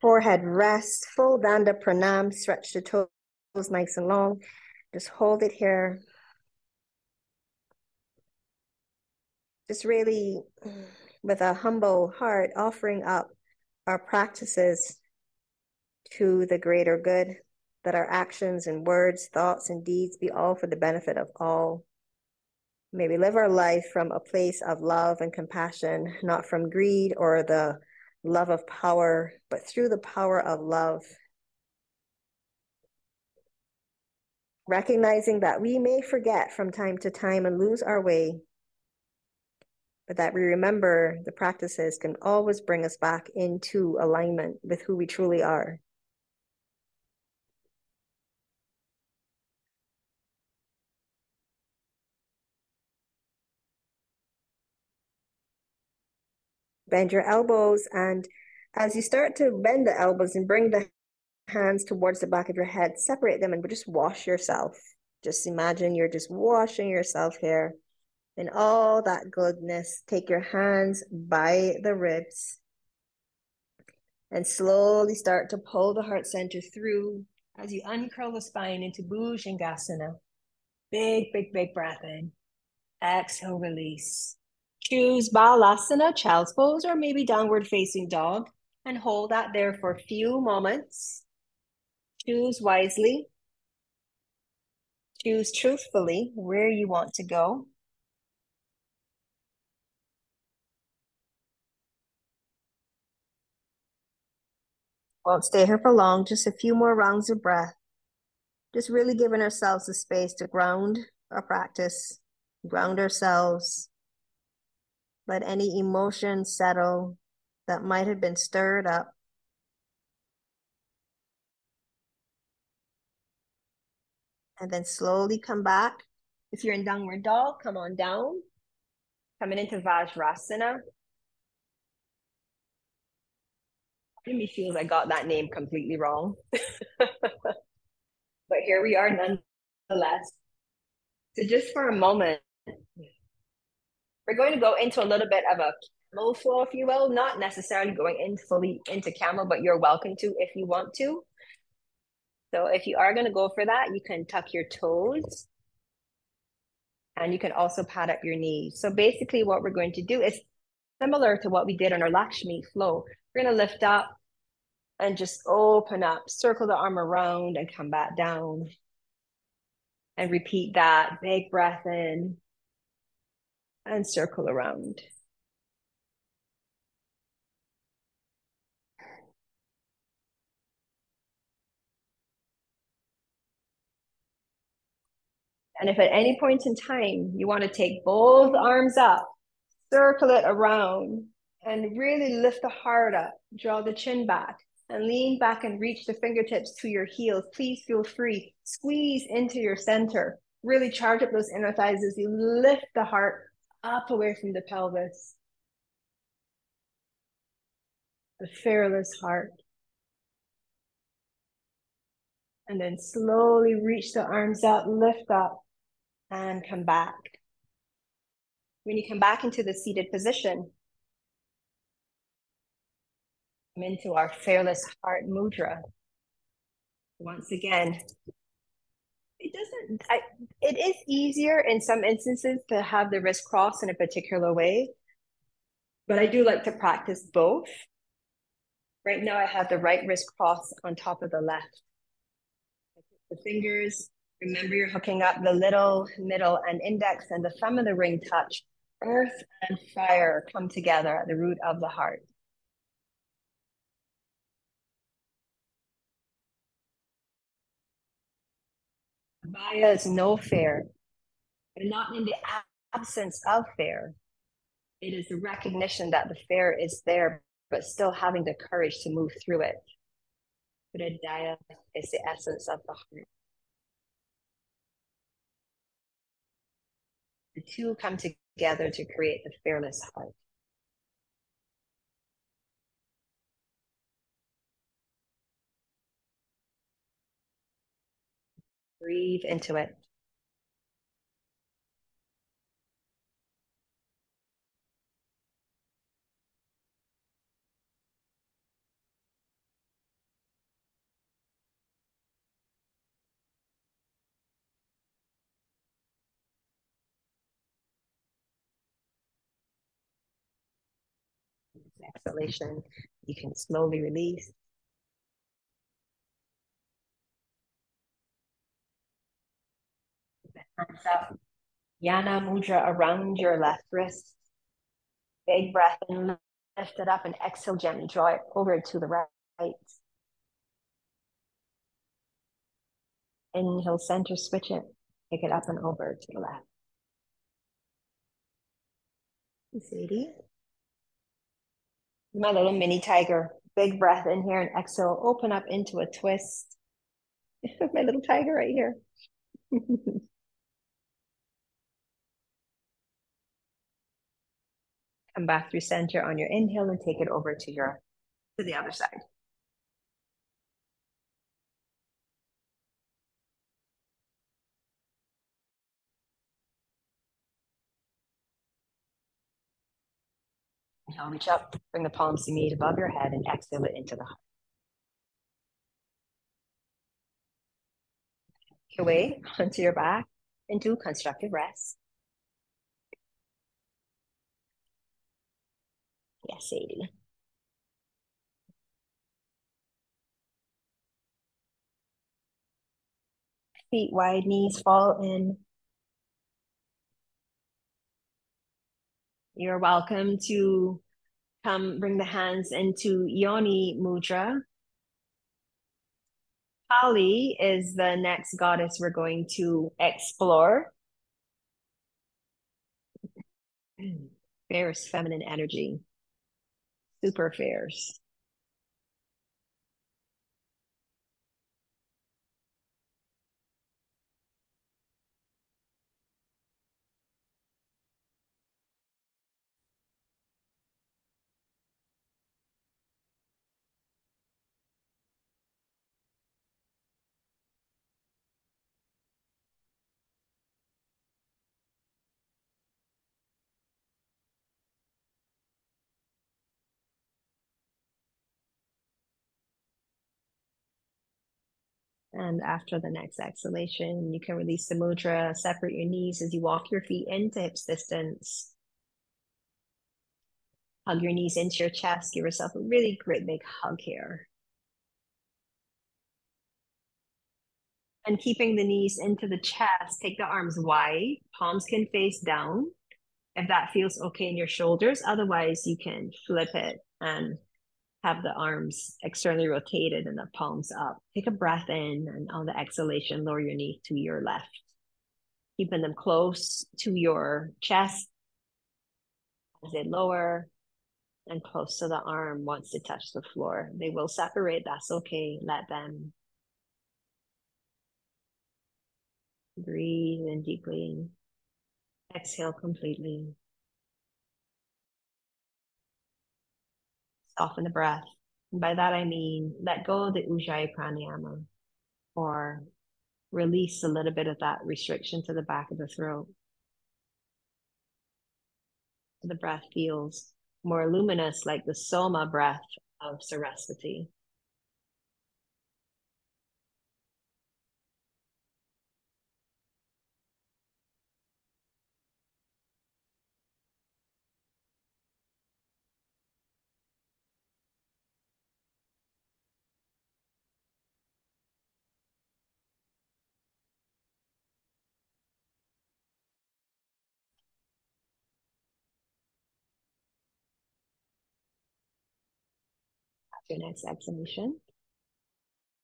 forehead rest, full danda pranam, stretch the toes nice and long. Just hold it here. Just really with a humble heart, offering up our practices to the greater good, that our actions and words, thoughts and deeds be all for the benefit of all. May we live our life from a place of love and compassion, not from greed or the love of power, but through the power of love. Recognizing that we may forget from time to time and lose our way, but that we remember the practices can always bring us back into alignment with who we truly are. Bend your elbows, and as you start to bend the elbows and bring the hands towards the back of your head, separate them and just wash yourself. Just imagine you're just washing yourself here and all that goodness. Take your hands by the ribs and slowly start to pull the heart center through as you uncurl the spine into Bhujangasana. Big, big, big breath in. Exhale, release. Choose Balasana, child's pose, or maybe downward facing dog, and hold that there for a few moments. Choose wisely. Choose truthfully where you want to go. Won't stay here for long, just a few more rounds of breath. Just really giving ourselves the space to ground our practice, ground ourselves. Let any emotion settle that might have been stirred up. And then slowly come back. If you're in downward dog, come on down. Coming into Vajrasana. Jimmy feels I got that name completely wrong. But here we are nonetheless. So just for a moment, we're going to go into a little bit of a camel flow, if you will, not necessarily going in fully into camel, but you're welcome to if you want to. So if you are going to go for that, you can tuck your toes and you can also pad up your knees. So basically what we're going to do is similar to what we did on our Lakshmi flow. We're going to lift up and just open up, circle the arm around and come back down. And repeat that, big breath in and circle around. And if at any point in time you want to take both arms up, circle it around and really lift the heart up, draw the chin back and lean back and reach the fingertips to your heels. Please feel free. Squeeze into your center. Really charge up those inner thighs as you lift the heart up away from the pelvis. The fearless heart. And then slowly reach the arms up, lift up, and come back. When you come back into the seated position, come into our fearless heart mudra. Once again, it is easier in some instances to have the wrist cross in a particular way, but I do like to practice both. Right now I have the right wrist cross on top of the left. The fingers, remember you're hooking up the little, middle, and index, and the thumb of the ring touch. Earth and fire come together at the root of the heart. Abhaya is no fear, and not in the absence of fear. It is the recognition that the fear is there, but still having the courage to move through it. Hridaya is the essence of the heart. The two come together to create the fearless heart. Breathe into it. Exhalation, you can slowly release. Hands up. Yana mudra around your left wrist. Big breath and lift it up, and exhale gently. Draw it over to the right. Inhale, center, switch it. Take it up and over to the left. Sadie. My little mini tiger. Big breath in here and exhale. Open up into a twist. My little tiger right here. Come back through center on your inhale and take it over to the other side. Inhale, reach up, bring the palms to meet above your head, and exhale it into the heart. Away onto your back into constructive rest. Yes, Sadie. Feet wide, knees fall in. You're welcome to come bring the hands into Yoni Mudra. Kali is the next goddess we're going to explore. Fierce feminine energy. Super fierce. And after the next exhalation, you can release the mudra, separate your knees as you walk your feet into hips distance. Hug your knees into your chest. Give yourself a really great big hug here. And keeping the knees into the chest, take the arms wide. Palms can face down if that feels okay in your shoulders. Otherwise, you can flip it and have the arms externally rotated and the palms up. Take a breath in, and on the exhalation, lower your knee to your left. Keeping them close to your chest as they lower, and close to the arm once they touch the floor. They will separate, that's okay. Let them. Breathe in deeply. Exhale completely. Soften the breath. And by that I mean let go of the Ujjayi pranayama, or release a little bit of that restriction to the back of the throat. The breath feels more luminous, like the Soma breath of Saraswati. After your next exhalation,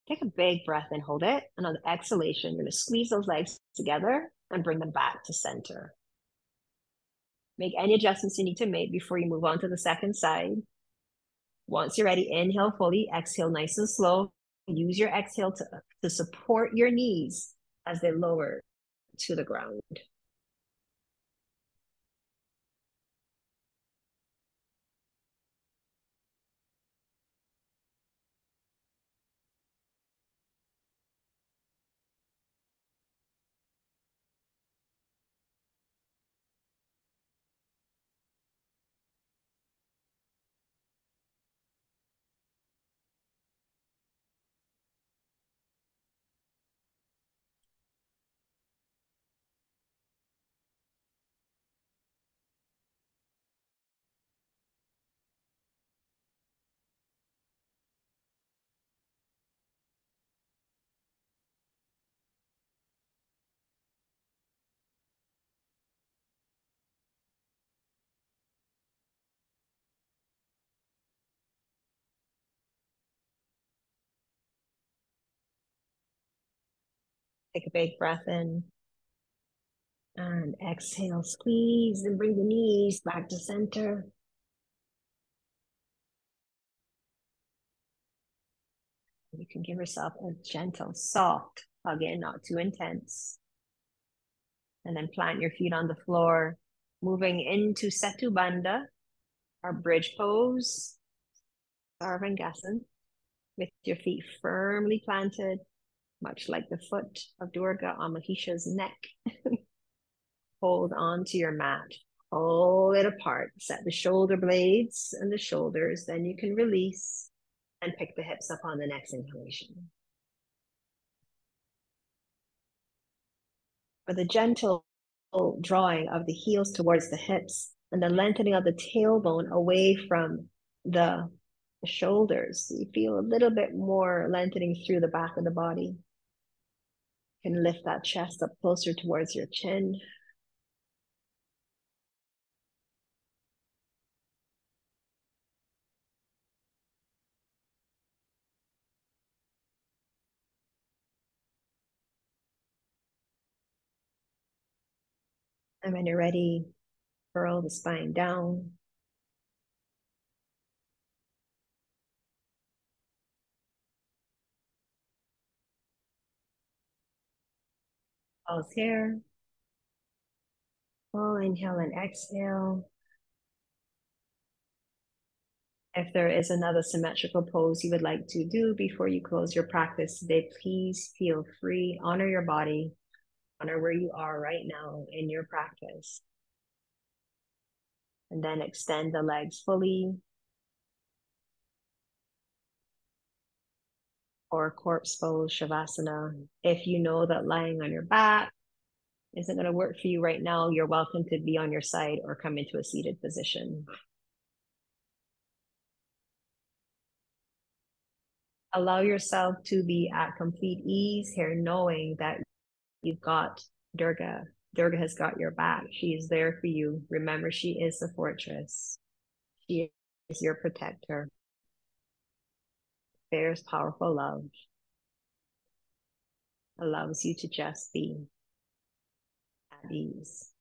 Take a big breath and hold it. And on the exhalation, you're going to squeeze those legs together and bring them back to center. Make any adjustments you need to make before you move on to the second side. Once you're ready, inhale fully, exhale nice and slow. Use your exhale to support your knees as they lower to the ground. Take a big breath in and exhale, squeeze and bring the knees back to center. You can give yourself a gentle, soft hug in, not too intense. And then plant your feet on the floor, moving into Setu Bandha, our bridge pose, Sarvangasana, with your feet firmly planted, much like the foot of Durga on Mahisha's neck. Hold on to your mat. Pull it apart. Set the shoulder blades and the shoulders. Then you can release and pick the hips up on the next inhalation. With a gentle drawing of the heels towards the hips and the lengthening of the tailbone away from the shoulders. So you feel a little bit more lengthening through the back of the body. You can lift that chest up closer towards your chin. And when you're ready, curl the spine down. Pause here. Full inhale and exhale. If there is another symmetrical pose you would like to do before you close your practice today, please feel free. Honor your body. Honor where you are right now in your practice. And then extend the legs fully. Or corpse pose, Shavasana. If you know that lying on your back isn't going to work for you right now, you're welcome to be on your side or come into a seated position. Allow yourself to be at complete ease here, knowing that you've got Durga. Durga has got your back. She is there for you. Remember, she is the fortress. She is your protector. There's powerful love. Allows you to just be at ease.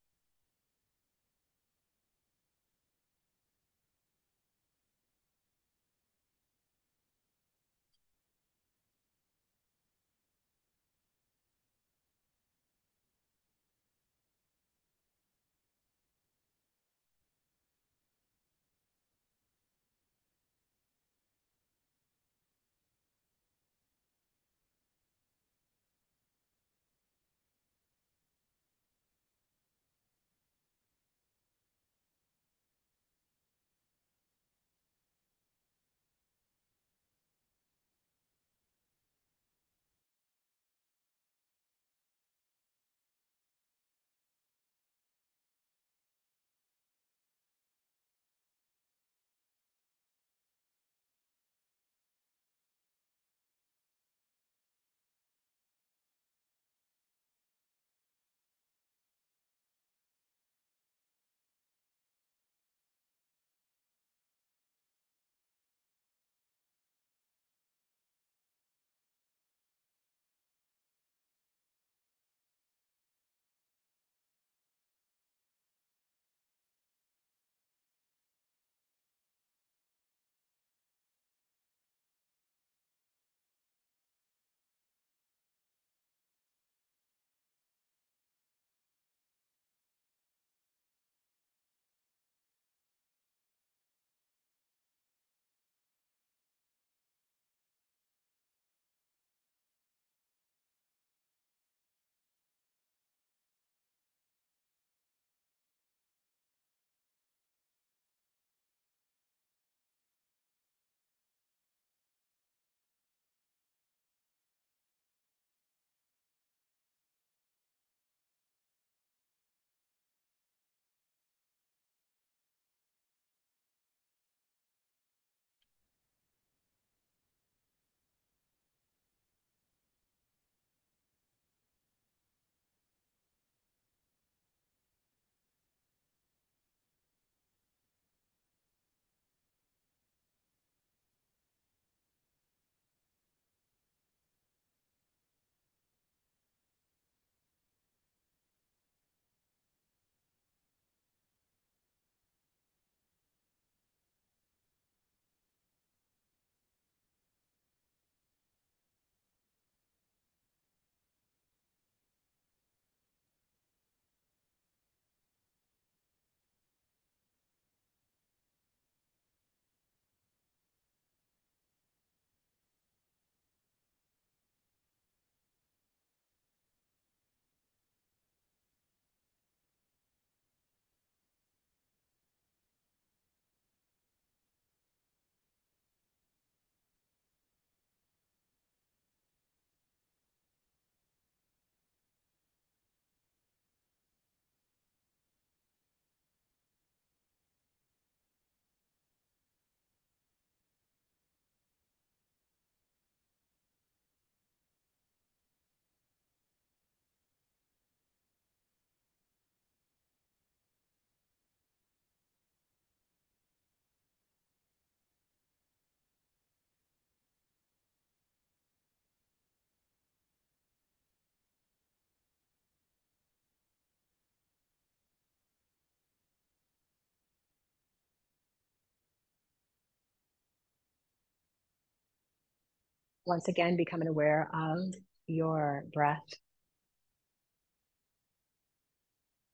Once again, becoming aware of your breath,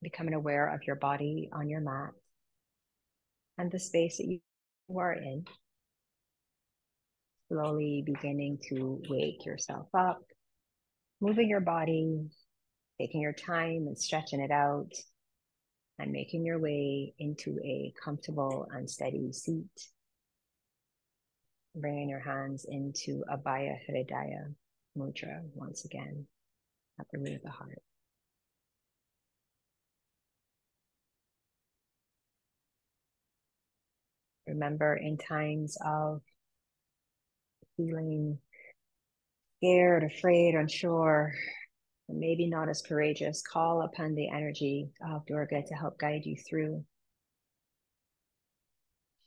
becoming aware of your body on your mat and the space that you are in. Slowly beginning to wake yourself up, moving your body, taking your time and stretching it out, and making your way into a comfortable and steady seat. Bringing your hands into Abhaya Hridaya Mudra once again at the root of the heart. Remember, in times of feeling scared, afraid, unsure, and maybe not as courageous, call upon the energy of Durga to help guide you through.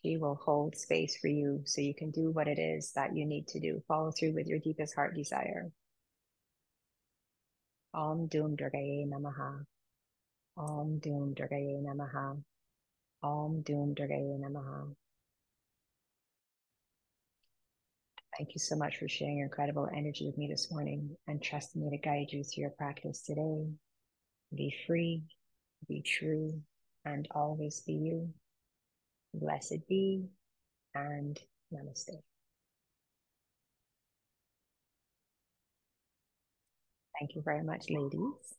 She will hold space for you so you can do what it is that you need to do. Follow through with your deepest heart desire. Om Doom Durgaye Namaha. Om Doom Durgaye Namaha. Om Doom Durgaye Namaha. Thank you so much for sharing your incredible energy with me this morning and trusting me to guide you through your practice today. Be free, be true, and always be you. Blessed be, and namaste. Thank you very much, ladies.